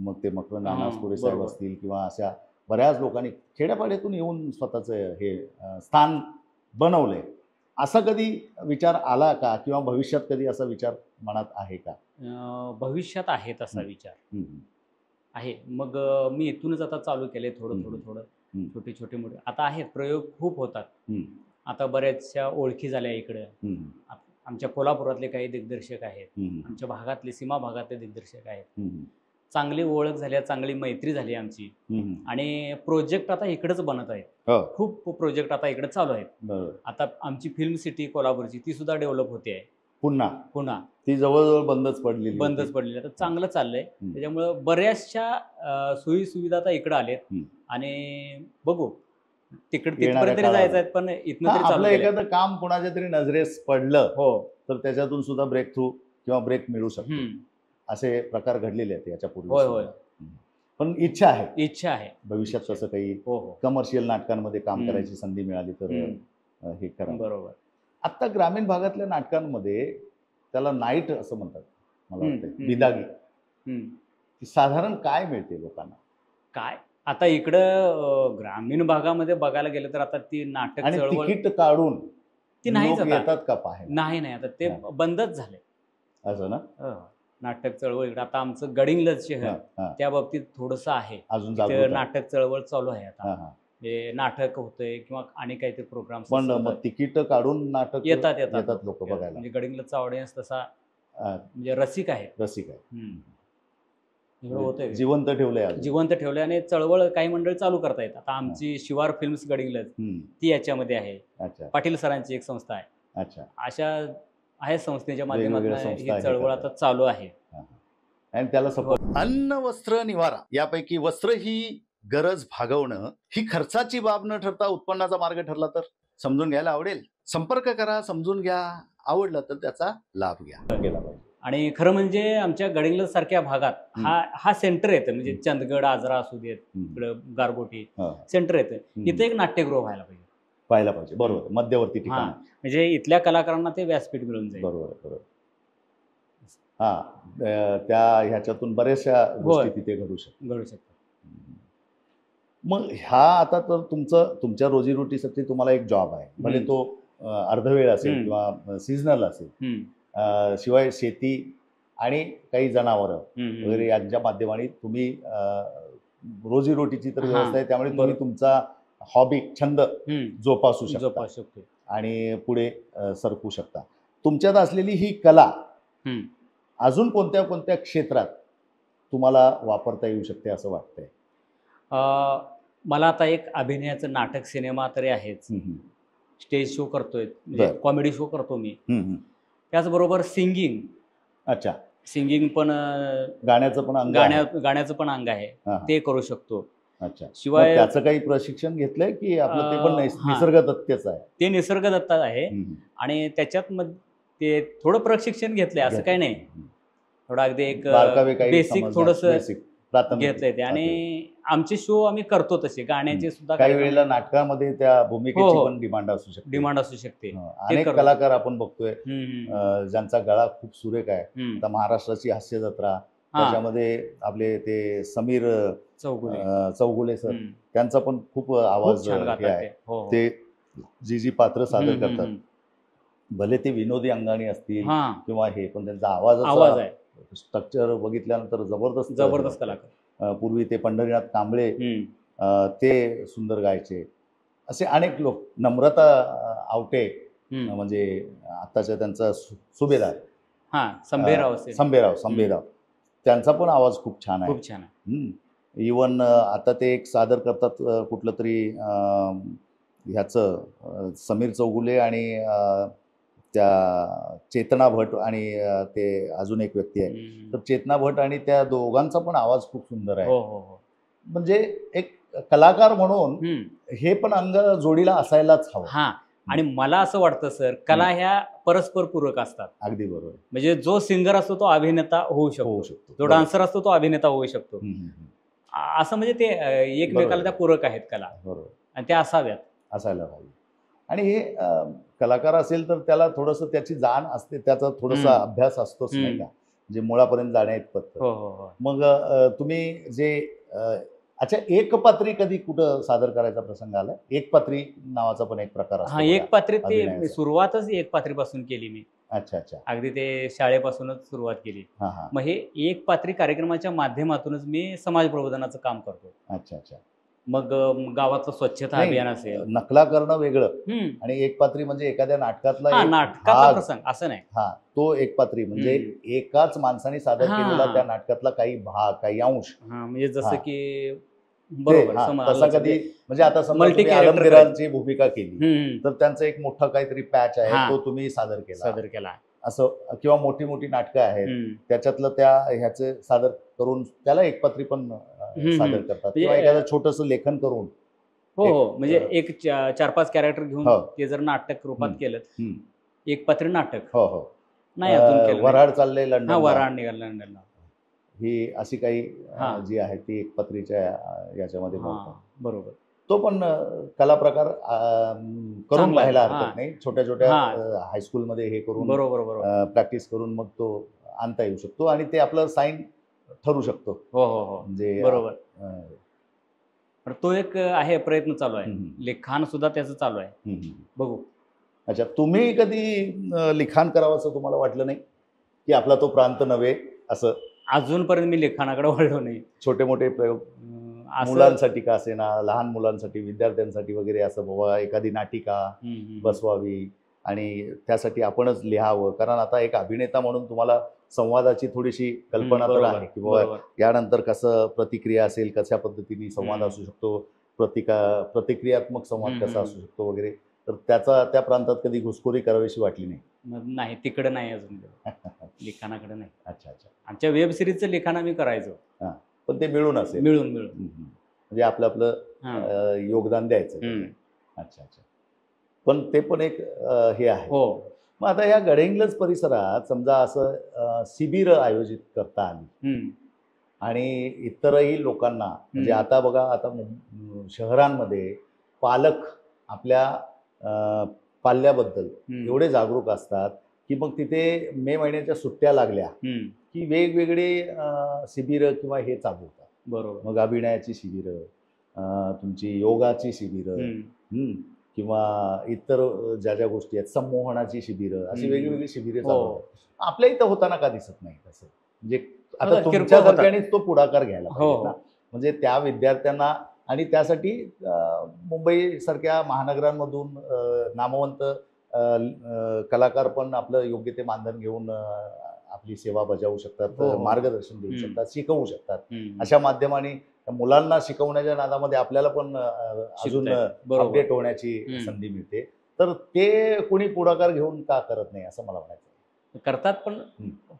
मग ते मकरंद अनासपुरे साहेब बरोबर. असतील किंवा अशा बऱ्याच लोकांनी खेड्यापाड्यातून येऊन स्वतःचं हे स्थान बनवलंय. असा कधी विचार आला का किंवा भविष्यात कधी असा विचार मनात आहे का? भविष्यात आहे तसा विचार आहे. मग मी इथूनच आता चालू केले थोडं छोटे छोटे मोठे आता आहेत प्रयोग खूप होतात. आता बऱ्याचशा ओळखी झाल्या इकडं. आमच्या कोल्हापुरातले काही दिग्दर्शक आहेत, आमच्या भागातले सीमा भागातले दिग्दर्शक आहेत. चांगली ओळख झाली, चांगली मैत्री झाली आमची आणि प्रोजेक्ट आता इकडेच बनत आहेत. खूप प्रोजेक्ट आता इकडे चालू आहेत. आता आमची फिल्म सिटी कोल्हापूरची ती सुद्धा डेव्हलप होते आहे पुन्हा ती जवळजवळ बंदच पडलेली. आता चांगलं चाललंय. त्याच्यामुळं बऱ्याचशा सोयी सुविधा आता इकडे आलेत आणि बघू तिथपर्यंत तरी जायचं आहे. पण इथनं तरी आपलं एखादं काम कोणाच्या तरी नजरेस पडलं तर त्याच्यातून सुद्धा ब्रेक थ्रू किंवा ब्रेक मिळू शकतो. असे प्रकार घडलेले आहेत याच्यापूर्वी. होय. पण इच्छा आहे भविष्यात इच्छा. तसं काही कमर्शियल नाटकांमध्ये काम करायची संधी मिळाली तर हे करा. बरोबर. आता ग्रामीण भागातल्या नाटकांमध्ये त्याला नाईट असं म्हणतात, मला वाटतं बिदागी. साधारण काय मिळते लोकांना? काय आता इकडं ग्रामीण भागामध्ये बघायला गेलं तर आता ती नाटक आणि चळवळ तिकीट काढून ती नाहीच लोक आता. येतात का पाहायला? नाही आता ते बंदच झाले असं ना. नाटक चळवळ इकडे आता आमचं गडिंग्लज शहर त्या बाबतीत थोडंसं आहे. अजून नाटक चळवळ चालू आहे आता. नाटक होतंय किंवा आणि काहीतरी प्रोग्राम. पण मग तिकीट काढून नाटक येतात लोक बघायला. म्हणजे गडिंग्लजचा ऑडियन्स तसा म्हणजे रसिक आहे. होतंय जिवंत ठेवलंय आणि चळवळ काही मंडळ चालू करतायत. आता आमची शिवार फिल्म्स गडिंग्लज ती याच्यामध्ये आहे. पाटील सरांची एक संस्था आहे. अशा आहे संस्थेच्या माध्यमातून ही चळवळ आता चालू आहे आणि त्याला सपोर्ट. अन्न वस्त्र निवारा यापैकी वस्त्र ही गरज भागवणं ही खर्चाची बाब न ठरता उत्पन्नाचा मार्ग ठरला तर समजून घ्यायला आवडेल. संपर्क करा, समजून घ्या, आवडलं तर त्याचा लाभ घ्या. गेला पाहिजे. आणि खरं म्हणजे आमच्या गडिंग्लज सारख्या भागात हा सेंटर येतं. म्हणजे चंदगड आजरा असू देत, इकडं गारगोटी सेंटर येतं. इथं एक नाट्यगृह व्हायला पाहिजे. बरोबर. मध्यवर्ती ठिकाण म्हणजे इथल्या कलाकारांना ते व्यासपीठ मिळून जाईल. बरोबर. त्या ह्याच्यातून बऱ्याचशा गोष्टी तिथे घडू शकतात. मग आता तर तुमच्या रोजीरोटीसाठी तुम्हाला एक जॉब आहे. भले तो अर्धवेळ असेल किंवा सीझनल असेल. शिवाय शेती आणि काही जनावरं वगैरे यांच्या माध्यमाने तुम्ही रोजीरोटीची तर व्यवस्था आहे. त्यामुळे तुम्ही तुमचा हॉबी छंद जोपासू शकता आणि पुढे सरकू शकता. तुमच्यात असलेली ही कला अजून कोणत्या कोणत्या क्षेत्रात तुम्हाला वापरता येऊ शकते असं वाटतंय? मला आता एक अभिनयाचं नाटक सिनेमा तरी आहेच. स्टेज शो करतोय, म्हणजे कॉमेडी शो करतो मी. त्याचबरोबर सिंगिंग पण गाण्याचं पण अंग आहे, ते करू शकतो. शिवाय त्याचं काही प्रशिक्षण घेतलंय की आपलं ते पण निसर्गदत्तच आहे? ते निसर्गदत्त आहे आणि त्याच्यात ते थोडं प्रशिक्षण घेतलंय असं काही नाही. थोडं अगदी एक बेसिक थोडंसं घेतलंय ते. आणि आमचे शो आम्ही करतो तसे गाण्याचे सुद्धा. काही वेळेला नाटकामध्ये त्या भूमिकेची पण डिमांड असू शकते. अनेक कलाकार आपण बघतोय ज्यांचा गळा खूप सुरेख आहे. आता महाराष्ट्राची हास्य जत्रा त्याच्यामध्ये आपले ते समीर चौगुले सर, त्यांचा पण खूप आवाज आहे. ते जी पात्र सादर करतात, भले ते विनोदी अंगाने असतील किंवा हे, पण त्यांचा आवाज आहे. स्ट्रक्चर बघितल्यानंतर जबरदस्त कलाकार. पूर्वी ते पंढरीनाथ कांबळे ते सुंदर गायचे. असे अनेक लोक. नम्रता आवटे म्हणजे आताच्या त्यांचा सुभेदार संभेराव, त्यांचा पण आवाज खूप छान आहे. इवन आता ते एक सादर करतात कुठलं तरी ह्याचं समीर चौगुले आणि त्या चेतना भट आणि ते अजून एक व्यक्ती आहे. तर चेतना भट आणि त्या दोघांचा पण आवाज खूप सुंदर आहे. म्हणजे एक कलाकार म्हणून हे पण अंग जोडीला असायलाच हवं. आणि मला असं वाटतं सर, कला ह्या परस्पर पूरक असतात. अगदी बरोबर. म्हणजे जो सिंगर असतो तो अभिनेता होऊ शकतो, जो डान्सर असतो तो अभिनेता होऊ शकतो. असं म्हणजे ते एकमेकाला त्या पूरक आहेत कला, आणि त्या असाव्यात. असायला पाहिजे. आणि हे कलाकार असेल तर त्याला थोडंसं त्याची जाण असते, त्याचा थोडासा अभ्यास असतोच नाही का, म्हणजे मुळापर्यंत जाण्याइतपत. हो हो हो. मग तुम्ही जे अच्छा, एकपात्री कधी कुठं सादर करायचा प्रसंग आला? एकपात्री नावाचा पण एक प्रकार असतो हा, बघा, एक पात्री ते अभिनयाचा. सुरुवातच एक पात्रीपासून केली मी. अच्छा अच्छा. अगदी ते शाळेपासूनच सुरुवात केली. हा हा. मग हे एक पात्री कार्यक्रमाच्या माध्यमातूनच मी समाज प्रबोधनाचं काम करतो. अच्छा अच्छा. मग गावातलं स्वच्छता नाही, अभियान असेल. नकला करणं वेगळं हम्म. आणि एकपात्री म्हणजे एखाद्या नाटकातला हा, एक नाटकाचा भाग. प्रसंग असं नाही. हा, तो एकपात्री म्हणजे एकाच माणसाने सादर हा. केलेला त्या नाटकातला काही भाग, काही अंश. हा, म्हणजे जसं हा. की ते, बरोबर हा, समज तसा आलं कधी ते. म्हणजे आता समजा Multi तुम्ही character आलमगीरांची भूमिका केली हम्म. तर त्यांचं एक मोठं काहीतरी पॅच आहे, हा. तो तुम्ही सादर केला सादर केला. असं, किंवा मोठी मोठी नाटकं आहेत हम्म. त्याच्यातलं त्या ह्याचे सादर करून त्याला एकपात्री पण सादर करतात, किंवा म्हणजे, एखादं छोटंसं लेखन करून. हो हो, एक, म्हणजे एक 4-5 कॅरेक्टर घेऊन हो. ते जर नाटक रूपात हम्म. केलं, हम्म. एक पात्री नाटक. हो हो. नाही अजून केलं नाही. वऱ्हाड चाललंय हा, लंडन, वऱ्हाड निघालं लंडनला. ही अशी काही हा. जी आहे ती एकपात्रीच्या याच्यामध्ये हा, मोडतात. बरोबर. तो पण कला प्रकार करून चांगला आहे. पाहायला हा. हरकत नाही. छोट्या छोट्या हा. हायस्कूलमध्ये हे करून बरोबर बरोबर. प्रॅक्टिस करून मग तो आणता येऊ शकतो आणि ते आपलं साईन ठरू शकतो. हो हो हो, म्हणजे बरोबर. अं, पण तो एक आहे, प्रयत्न चालू आहे. हम्म. लिखाण सुद्धा त्याचं चालू आहे. हम्म. बघू. अच्छा, तुम्ही कधी लिखाण करावं असं तुम्हाला वाटलं नाही की आपला तो प्रांत नव्हे, असं अजूनपर्यंत मी लिखाणाकडे वळलो नाही. छोटे मोठे प्रयोग असं- मुलांसाठी का असेना, लहान मुलांसाठी, विद्यार्थ्यांसाठी वगैरे, असं बाबा एखादी नाटिका हम्म. बसवावी आणि त्यासाठी आपणच लिहावं, कारण आता एक अभिनेता म्हणून तुम्हाला संवादाची थोडीशी कल्पना तर बरोबर, आहे की बाबा बरोबर. यानंतर कसं प्रतिक्रिया असेल, कशा पद्धतीने संवाद हम्म. असू शकतो, प्रतिक्रियात्मक संवाद हम्म, कसा हम्म. असू शकतो वगैरे, तर त्याचा त्या प्रांतात कधी घुसखोरी करावीशी वाटली नाही? नाही, तिकडे नाही अजून. लिखाणाकडे नाही. अच्छा अच्छा. आमच्या वेब सिरीजचं लिखाण आम्ही करायचो. पण ते मिळून असेल, मिळून मिळून. म्हणजे आपलं आपलं हा. योगदान द्यायचं. हम्म. अच्छा अच्छा. पण ते पण एक हे आहे. हो. मग आता या गडहिंग्लज परिसरात समजा असं शिबिर आयोजित करता आली हम्म. आणि इतरही लोकांना, म्हणजे आता बघा, आता शहरांमध्ये पालक आपल्या पाल्याबद्दल हम्म. एवढे जागरूक असतात की मग तिथे मे महिन्याच्या सुट्ट्या लागल्या हम्म. की वेगवेगळे शिबिरं किंवा हे चालू होतात. बरोबर. मग अभिनयाची शिबिरं, तुमची योगाची शिबिरं, हम्म. किंवा इतर ज्या गोष्टी आहेत, संमोहनाची शिबिरं, अशी वेगवेगळी शिबिरे हो. चालू होतात. आपल्या इथं होताना का दिसत नाही तसं? म्हणजे आता किरकोळ तुमच्यासारख्यानेच तो पुढाकार घ्यायला हो, पाहिजे हो. ना. म्हणजे त्या विद्यार्थ्यांना, आणि त्यासाठी मुंबईसारख्या महानगरांमधून नामवंत कलाकार पण आपलं योग्य ते मानधन घेऊन आपली सेवा बजावू शकतात, हो, हो. मार्गदर्शन देऊ हम्म. शकतात, शिकवू शकतात. हम्म. अशा माध्यमाने मुलांना शिकवण्याच्या नादामध्ये आपल्याला पण अजून शिकतायत. बरोबर. अपडेट होण्याची हम्म. संधी मिळते. तर ते कोणी पुढाकार घेऊन का करत नाही असं मला म्हणायचं. करतात, पण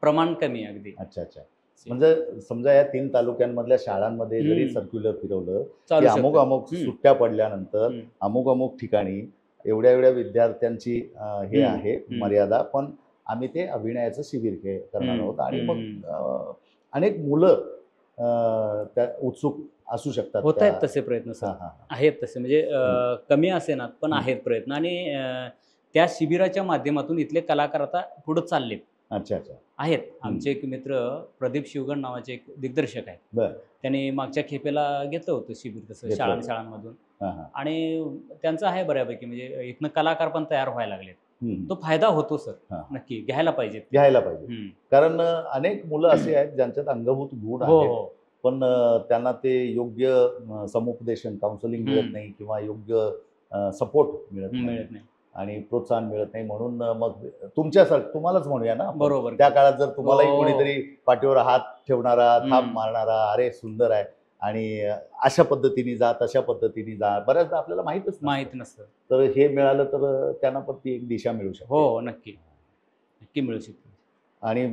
प्रमाण कमी आहे अगदी. अच्छा अच्छा. म्हणजे समजा या 3 तालुक्यांमधल्या शाळांमध्ये जरी हम्म. सर्क्युलर फिरवलं की चालू अमुक शकतं. अमुक हम्म. सुट्ट्या पडल्यानंतर हम्म. अमुक अमुक ठिकाणी एवढ्या एवढ्या विद्यार्थ्यांची हे हम्म. आहे हम्म. मर्यादा, पण आम्ही ते अभिनयाचं शिबिर करणार हम्म. आहोत, आणि हम्म. मग अनेक मुलं त्या उत्सुक असू शकतात. होत आहेत तसे प्रयत्न सर. हां हां. आहेत तसे, म्हणजे कमी असेनात, पण आहेत प्रयत्न. आणि त्या शिबिराच्या माध्यमातून इथले कलाकार आता पुढे चाललेत. अच्छा अच्छा. आहेत. आमचे एक मित्र प्रदीप शिवगण नावाचे एक दिग्दर्शक आहेत. बरं. त्यांनी मागच्या खेपेला घेतलं होतं शिबिर तसं घेतलं होतं. शाळांमधून. हां हां. आणि त्यांचं आहे बऱ्यापैकी, म्हणजे इथनं कलाकार पण तयार व्हायला लागलेत. हम्म. तो फायदा होतो सर. हां. नक्की घ्यायला पाहिजे. घ्यायला पाहिजे, हम्म. कारण अनेक मुलं असे आहेत ज्यांच्यात अंगभूत गुण हो आहेत, हो. पण त्यांना ते योग्य समुपदेशन, काउन्सिलिंग मिळत हम्म. नाही, किंवा योग्य सपोर्ट मिळत नाही मिळत नाही. आणि प्रोत्साहन मिळत नाही. म्हणून मग तुमच्यासारखं, तुम्हालाच म्हणूया ना आपण, बरोबर. त्या काळात जर तुम्हालाही हो. कोणीतरी पाठीवर हात ठेवणारा, थाप हम्म. मारणारा, अरे सुंदर आहे आणि अशा पद्धतीने जा, तशा पद्धतीने जा, बऱ्याचदा आपल्याला माहीतच नसतं. माहित नसतं. तर हे मिळालं तर त्यांना पण ती एक दिशा मिळू शकते. हो, नक्की नक्की मिळू शकते. आणि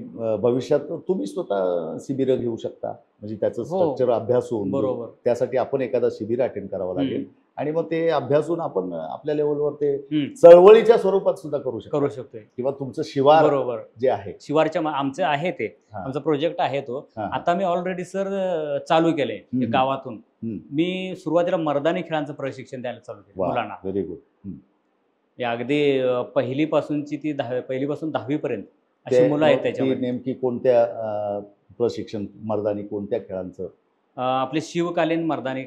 भविष्यात तुम्ही स्वतः शिबिरं घेऊ शकता, म्हणजे त्याचं हो. स्ट्रक्चर अभ्यासून बरोबर. त्यासाठी आपण एखादा शिबिर अटेंड करावं लागेल. आणि मग ते अभ्यासून आपण आपल्या लेवलवर ते हम्म. चळवळीच्या स्वरूपात सुद्धा करू करू शकतो शकतोय. किंवा तुमचं शिवार बरोबर. जे आहे शिवारच्या आमचं आहे ते, हा. आमचा प्रोजेक्ट आहे तो. हा. आता मी ऑलरेडी सर चालू केलंय हम्म. गावातून. हम्म. मी सुरुवातीला मर्दानी खेळांचं प्रशिक्षण द्यायला चालू केलं मुलांना. Very good. हे अगदी पहिलीपासूनची ती पहिलीपासून 10वी पर्यंत अशी मुलं आहेत त्याच्यामध्ये. नेमकी कोणत्या प्रशिक्षण मर्दानी कोणत्या खेळांचं? आपले शिवकालीन मर्दानी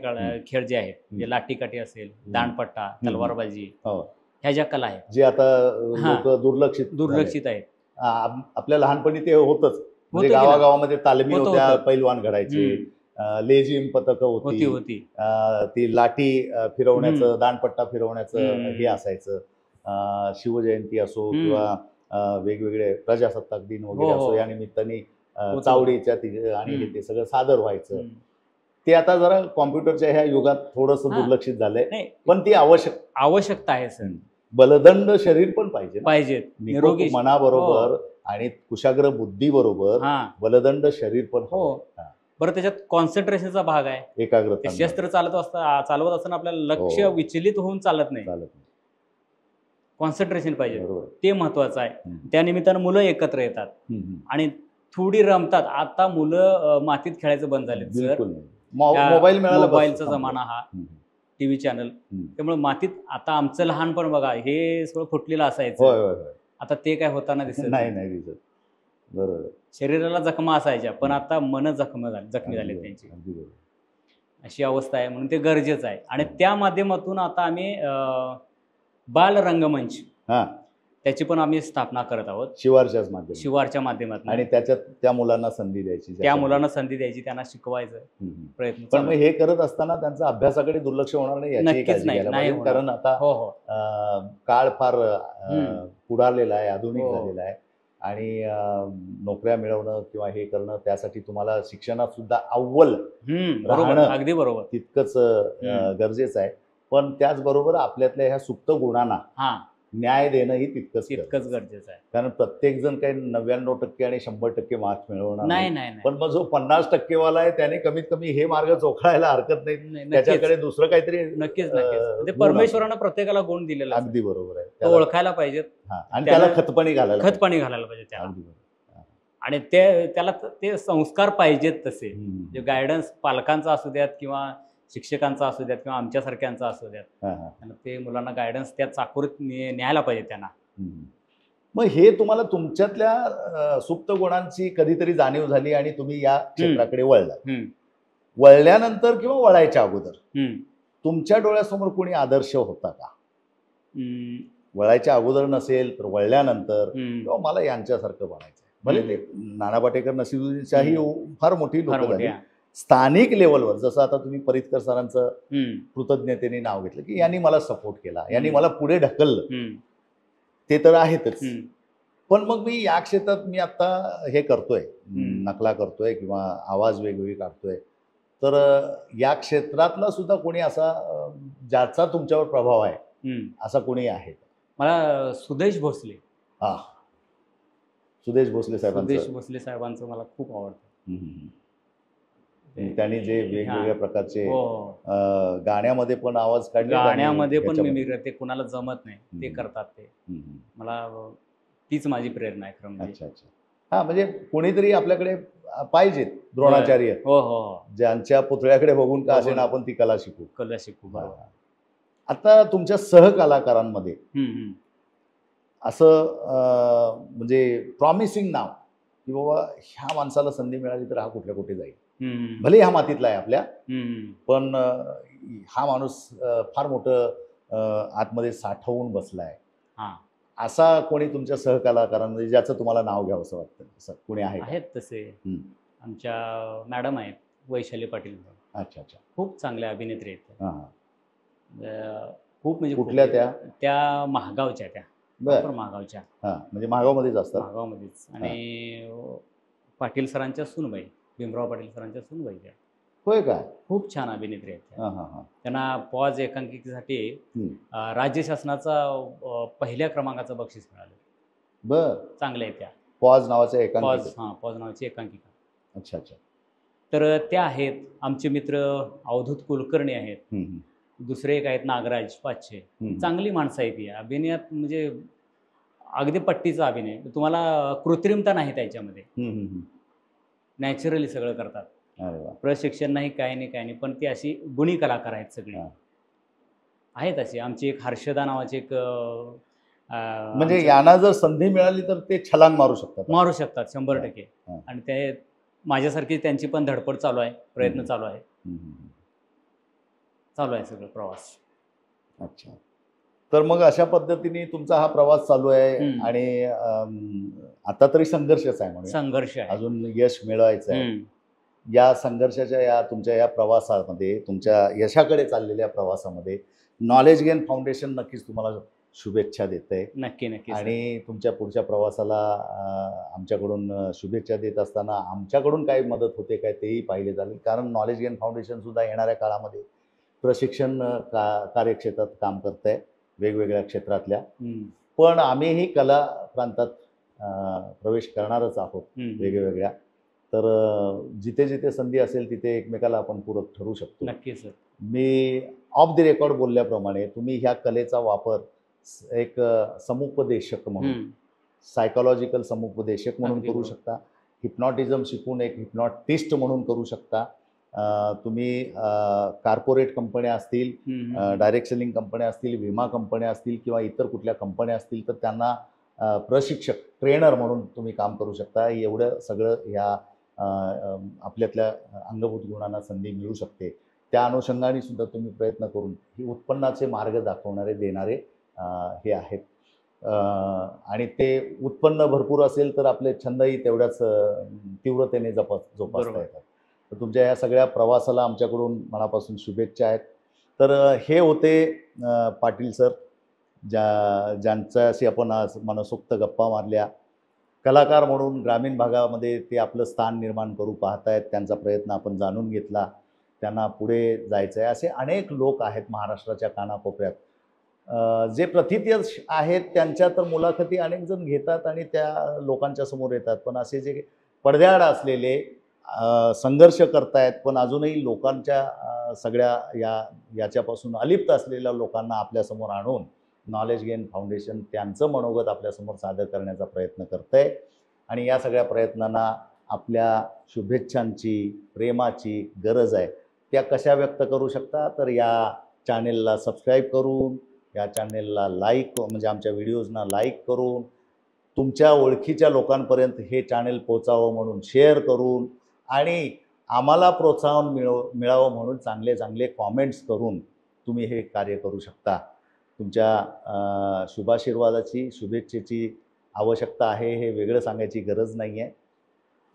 खेळ जे आहेत, म्हणजे लाठीकाठी असेल, दांडपट्टा, तलवारबाजी, हो. ह्या ज्या कला आहेत जे आता हा. लोक दुर्लक्षित आहेत. आपल्या लहानपणी ते होतच. म्हणजे की ना? गावागावामध्ये तालमी होतं, होत्या, होतं. पैलवान घडायचे, लेझिम पथकं होती होती, होती ती लाठी फिरवण्याचं, दांडपट्टा फिरवण्याचं हम्म. हे असायचं. शिवजयंती असो हम्म. किंवा वेगवेगळे प्रजासत्ताक दिन वगैरे हो, हो. असो, या निमित्ताने होतं. चावडीच्या आणि हम्म. ते सगळं सादर व्हायचं. हम्म. ते आता जरा कॉम्प्युटरच्या ह्या युगात थोडंसं हा. दुर्लक्षित झालंय, नाही, पण ती आवश्यकता आहे सर. बलदंड शरीर पण पाहिजे ना. पाहिजेत. निकोप निरोगी मनाबरोबर आणि कुशाग्र बुद्धी बरोबर हा. बलदंड शरीर पण हो. हवंय. हा. बरं, त्याच्यात कॉन्सन्ट्रेशनचा भाग आहे. एकाग्रता ते शस्त्र चालवत असताना आपल्याला लक्ष हो. विचलित होऊन चालत नाही. चालत नाही. कॉन्सन्ट्रेशन पाहिजे, बरोबर. ते महत्वाचं आहे. हम्म. त्या निमित्तानं मुलं एकत्र येतात हम्म. आणि थोडी रमतात. आता मुलं मातीत खेळायचं बंद झालेत सर. बिलकुल नाही. मोबाईल मिळाला बस. मोबाईलचा जमाना हा, हम्म. टीव्ही चॅनल, हम्म. त्यामुळे मातीत आता आमचं लहानपण बघा, हे सगळं फुटलेलं होय असायचं. होय होय. आता ते काय होताना दिसत नाही नाही दिसत. बरोबर. शरीराला जखमा असायच्या, पण आता मन जखमी झाले त्यांची. अगदी बरोबर. अशी अवस्था आहे, म्हणून ते गरजेचं आहे. आणि त्या माध्यमातून आता आम्ही बाल रंगमंच, हा. त्याची पण आम्ही स्थापना करत आहोत शिवारच्याच माध्यमातून. शिवारच्या माध्यमातून. आणि त्याच्यात त्या मुलांना संधी द्यायची. त्या मुलांना संधी द्यायची, त्यांना शिकवायचं हम्म. प्रयत्न पण चालू मग आहे. हे करत असताना त्यांचं अभ्यासाकडे दुर्लक्ष होणार नाही याची नक्कीच काळजी नाही, घ्यायला नाही पाहिजे. होणार. कारण आता हो हो काळ फार हम्म. पुढारलेला आहे, आधुनिक हो. झालेला आहे. आणि नोकऱ्या मिळवणं किंवा हे करणं, त्यासाठी तुम्हाला शिक्षणात सुद्धा अव्वल बरोबर, राहणं अगदी बरोबर. तितकंच गरजेचं आहे. पण त्याचबरोबर आपल्यातल्या ह्या सुप्त गुणांना हा, न्याय देणंही तितकंच तितकंच गरजेचं आहे. कारण प्रत्येक जण काही 99% आणि 100% मार्क्स मिळवणार नाही नाही नाही. पण मग जो 50% वाला आहे त्याने कमीत कमी हे मार्ग चोखायला हरकत नाही. नाही, त्याच्याकडे दुसरं काहीतरी नक्कीच गुण नक्कीच. ते आहे. परमेश्वरानं प्रत्येकाला गुण दिलेला आहे. अगदी बरोबर आहे. तो त्याला- ओळखायला पाहिजेत, हा. आणि त्याला खतपाणी घालायला पाहिजे. खतपाणी घालायला पाहिजे त्याला. अगदी बरोबर. आणि त्याला ते संस्कार पाहिजेत तसे, हम्म. जे गायडन्स पालकांचा असू द्यात किंवा शिक्षकांचा असू द्यात किंवा आमच्यासारख्यांचा असू द्यात, हा, हा. आणि ते मुलांना गायडन्स त्या चाकोरीत न्यायला पाहिजे त्यांना. हम्म. मग हे तुम्हाला तुमच्यातल्या सुप्त गुणांची कधीतरी जाणीव झाली आणि तुम्ही या क्षेत्राकडे वळला. हम्म, वळल्यानंतर किंवा वळायच्या अगोदर हम्म, तुमच्या डोळ्यासमोर कोणी आदर्श होता का? हम्म, वळायच्या अगोदर नसेल तर वळल्यानंतर हम्म. किंवा मला यांच्यासारखं बनायचं भले ते नाना पाटेकर, नसीरुद्दीन शाही फार मोठी फार लोक मोठी झाली. आहे. स्थानिक लेवलवर जसं आता तुम्ही परितकर सरांचं हम्म, कृतज्ञतेने नाव घेतलं की यांनी मला सपोर्ट केला, यांनी मला पुढे ढकललं, हम्म, ते तर आहेतच. हम्म. पण मग मी या क्षेत्रात मी आता हे करतोय, नकला करतोय किंवा आवाज वेगवेगळी काढतोय, तर या क्षेत्रातला सुद्धा कोणी असा ज्याचा तुमच्यावर प्रभाव आहे हम्म. असा कोणी आहे? मला सुदेश भोसले, हा, सुदेश भोसले साहेबांचं. सुदेश भोसले साहेबांचं मला खूप आवडतं. हम्म. त्यांनी जे वेगवेगळ्या प्रकारचे हो, गाण्यामध्ये पण आवाज काढले, गाण्यामध्ये पण ह्याच्यामध्ये. मिमिक्री, ते कुणाला जमत नाही ते करतात ते. हम्म. मला तीच माझी प्रेरणा आहे खरं म्हणजे. अच्छा अच्छा. हा, म्हणजे कोणीतरी आपल्याकडे पाहिजेत द्रोणाचार्य, हो हो हो, ज्यांच्या पुतळ्याकडे बघून का असे बघून. ना आपण ती कला शिकू. कला शिकू. बरोबर. आता तुमच्या सहकलाकारांमध्ये हम्म, हम्म. असं म्हणजे प्रॉमिसिंग नाव की बाबा ह्या माणसाला संधी मिळाली तर हा कुठल्या कुठे जाईल, हम्म, भले ह्या मातीतला आहे आपल्या, हम्म. पण हा माणूस फार मोठं आतमध्ये साठवून बसलाय, हा, असा कोणी तुमच्या सहकलाकारांमध्ये ज्याचं तुम्हाला नाव घ्यावं असं वाटतं, असं कोणी आहे का? आहेत तसे. हम्म. आमच्या मॅडम आहेत वैशाली पाटील म्हणून. अच्छा अच्छा. खूप चांगल्या अभिनेत्री आहेत. हां हां. खूप म्हणजे कुठल्या त्या? त्या महागावच्या, त्या बरं. proper महागावच्या, हां, म्हणजे मागावमध्येच असतात. महागावमध्येच. आणि पाटील सरांच्या सुनबाई, भीमराव पाटील सरांच्या सुनबाई त्या होय का? खूप छान अभिनेत्री आहेत त्या. हां हां हां. त्यांना पॉज एकांकिकेसाठी हम्म. राज्य शासनाचा पहिल्या क्रमांकाचं बक्षीस मिळालं. बर. चांगल्या आहेत त्या. पॉज नावाचं एकांकिका. पॉज नावाची एकांकिका. अच्छा अच्छा. तर त्या आहेत. आमचे मित्र अवधूत कुलकर्णी आहेत. हम्म, हम्म. दुसरे एक आहेत नागराज पाचशे, चांगली माणसं आहेत ही अभिनयात, म्हणजे अगदी पट्टीचा अभिनय, तुम्हाला कृत्रिमता नाही त्याच्यामध्ये, नॅचरली सगळं करतात. अरे वा. प्रशिक्षण नाही, काय नाही, पण ती अशी गुणी कलाकार आहेत सगळी. आहेत अशी आमची एक हर्षदा नावाची एक म्हणजे यांना जर संधी मिळाली तर ते छलांग मारू शकतात 100%. आणि ते माझ्यासारखी त्यांची पण धडपड चालू आहे, प्रयत्न चालू आहे, सगळं प्रवास. अच्छा. तर मग अशा पद्धतीने तुमचा हा प्रवास चालू आहे आणि आता तरी संघर्षच आहे म्हणून, संघर्ष आहे, अजून यश मिळवायचं आहे. या संघर्षाच्या या तुमच्या या प्रवासामध्ये, तुमच्या यशाकडे चाललेल्या प्रवासामध्ये नॉलेज गेन फाउंडेशन नक्कीच तुम्हाला शुभेच्छा देत आहे. नक्की. आणि तुमच्या पुढच्या प्रवासाला आमच्याकडून शुभेच्छा देत असताना आमच्याकडून काय मदत होते काय तेही पाहिले जाईल, कारण नॉलेज गेन फाउंडेशन सुद्धा येणाऱ्या काळामध्ये प्रशिक्षण कार्यक्षेत्रात काम करत आहे, वेगवेगळ्या क्षेत्रातल्या. पण आम्हीही कला प्रांतात प्रवेश करणारच आहोत वेगवेगळ्या. तर जिथे जिथे संधी असेल तिथे एकमेकाला आपण पूरक ठरू शकतो. नक्की सर. मी ऑफ द रेकॉर्ड बोलल्याप्रमाणे तुम्ही ह्या कलेचा वापर एक समुपदेशक म्हणून, सायकोलॉजिकल समुपदेशक म्हणून करू शकता. हिप्नॉटिझम शिकून एक हिप्नॉटिस्ट म्हणून करू शकता. तुम्ही कॉर्पोरेट कंपन्या असतील, डायरेक्ट सेलिंग कंपन्या असतील, विमा कंपन्या असतील किंवा इतर कुठल्या कंपन्या असतील तर त्यांना प्रशिक्षक, ट्रेनर म्हणून तुम्ही काम करू शकता. एवढं सगळं ह्या आपल्यातल्या अंगभूत गुणांना संधी मिळू शकते. त्या अनुषंगाने सुद्धा तुम्ही प्रयत्न करून ही उत्पन्नाचे मार्ग दाखवणारे, देणारे हे आहेत. आणि ते उत्पन्न भरपूर असेल तर आपले छंदही तेवढ्याच तीव्रतेने जोपासता येतात. तर तुमच्या या सगळ्या प्रवासाला आमच्याकडून मनापासून शुभेच्छा आहेत. तर हे होते पाटील सर, ज्यांच्याशी आपण आज मनसोक्त गप्पा मारल्या. कलाकार म्हणून ग्रामीण भागामध्ये ते आपलं स्थान निर्माण करू पाहत आहेत, त्यांचा प्रयत्न आपण जाणून घेतला. त्यांना पुढे जायचं आहे. असे अनेक लोक आहेत महाराष्ट्राच्या कानाकोपऱ्यात, जे प्रथितयश आहेत त्यांच्या तर मुलाखती अनेक जण घेतात आणि त्या लोकांच्या समोर येतात. पण असे जे पडद्याआड असलेले संघर्ष करतायत पण अजूनही लोकांच्या सगळ्या याच्यापासून अलिप्त असलेल्या लोकांना आपल्यासमोर आणून नॉलेज गेन फाउंडेशन त्यांचं मनोगत आपल्यासमोर सादर करण्याचा प्रयत्न करतं आहे. आणि या सगळ्या प्रयत्नांना आपल्या शुभेच्छांची, प्रेमाची गरज आहे. त्या कशा व्यक्त करू शकता तर या चॅनेलला सबस्क्राईब करून, या चॅनेलला लाईक, म्हणजे आमच्या व्हिडिओजना लाईक करून, तुमच्या ओळखीच्या लोकांपर्यंत हे चॅनेल पोचावं म्हणून शेअर करून, आणि आम्हाला प्रोत्साहन मिळावं म्हणून चांगले चांगले कॉमेंट्स करून तुम्ही हे कार्य करू शकता. तुमच्या शुभाशीर्वादाची, शुभेच्छेची आवश्यकता आहे हे वेगळं सांगायची गरज नाही आहे.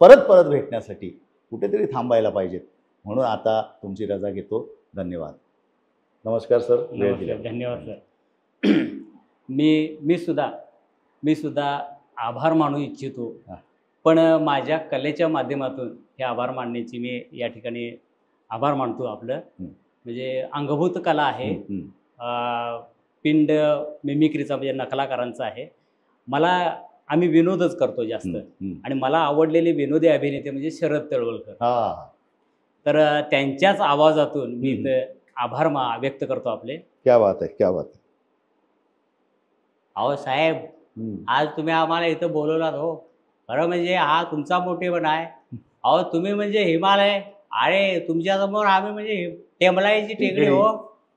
परत परत भेटण्यासाठी कुठेतरी थांबायला पाहिजेत, म्हणून आता तुमची रजा घेतो. धन्यवाद. नमस्कार सर. धन्यवाद सर. मी सुद्धा आभार मानू इच्छितो, पण माझ्या कलेच्या माध्यमातून हे आभार मानण्याची मी या ठिकाणी आभार मानतो. आपलं म्हणजे अंगभूत कला आहे, पिंड मिमिक्रीचा म्हणजे नकलाकारांचा आहे. आम्ही विनोदच करतो जास्त, आणि मला आवडलेले विनोदी अभिनेते म्हणजे शरद तळवलकर. तर त्यांच्याच आवाजातून मी आभार व्यक्त करतो आपले. क्या बात आहे, क्या बात आहे. अहो साहेब, आज तुम्ही आम्हाला इथं बोलवलात हो, खरं म्हणजे हा तुमचा मोठेपणा आहे. अहो तुम्ही म्हणजे हिमालय, अरे तुमच्यासमोर आम्ही म्हणजे टेंबलाईची टेकडी हो.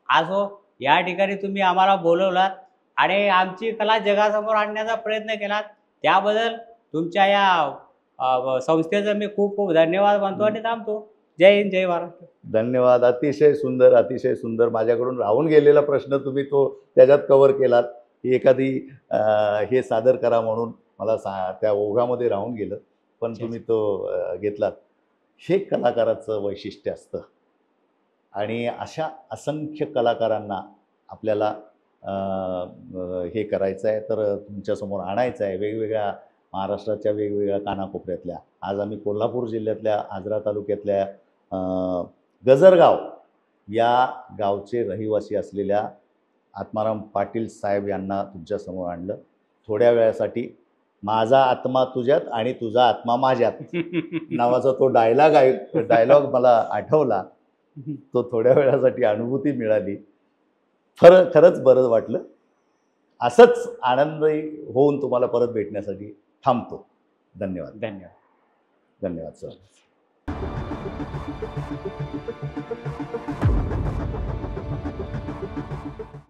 आज हो या ठिकाणी तुम्ही आम्हाला बोलवलात आणि आमची कला जगासमोर आणण्याचा प्रयत्न केलात, त्याबद्दल तुमच्या या संस्थेचा मी खूप खूप धन्यवाद मानतो आणि थांबतो. जय हिंद, जय महाराष्ट्र. धन्यवाद. अतिशय सुंदर, अतिशय सुंदर. माझ्याकडून राहून गेलेला प्रश्न तुम्ही त्याच्यात कव्हर केलात. एखादी हे सादर करा म्हणून मला त्या ओघामध्ये राहून गेलं, पण तुम्ही तो घेतलात. हे कलाकाराचं वैशिष्ट्य असतं आणि अशा असंख्य कलाकारांना आपल्याला हे करायचं आहे, तर तुमच्यासमोर आणायचं आहे, वेगवेगळ्या महाराष्ट्राच्या वेगवेगळ्या कानाकोपऱ्यातल्या. आज आम्ही कोल्हापूर जिल्ह्यातल्या आजरा तालुक्यातल्या गजरगाव या गावचे रहिवासी असलेल्या आत्माराम पाटील साहेब यांना तुमच्यासमोर आणलं. थोड्या वेळासाठी माझा आत्मा तुझ्यात आणि तुझा आत्मा माझ्यात नावाचा तो डायलॉग मला आठवला. तो थोड्या वेळासाठी अनुभूती मिळाली. खरंच बरं वाटलं. असंच आनंदी होऊन तुम्हाला परत भेटण्यासाठी थांबतो. धन्यवाद. धन्यवाद. धन्यवाद सर.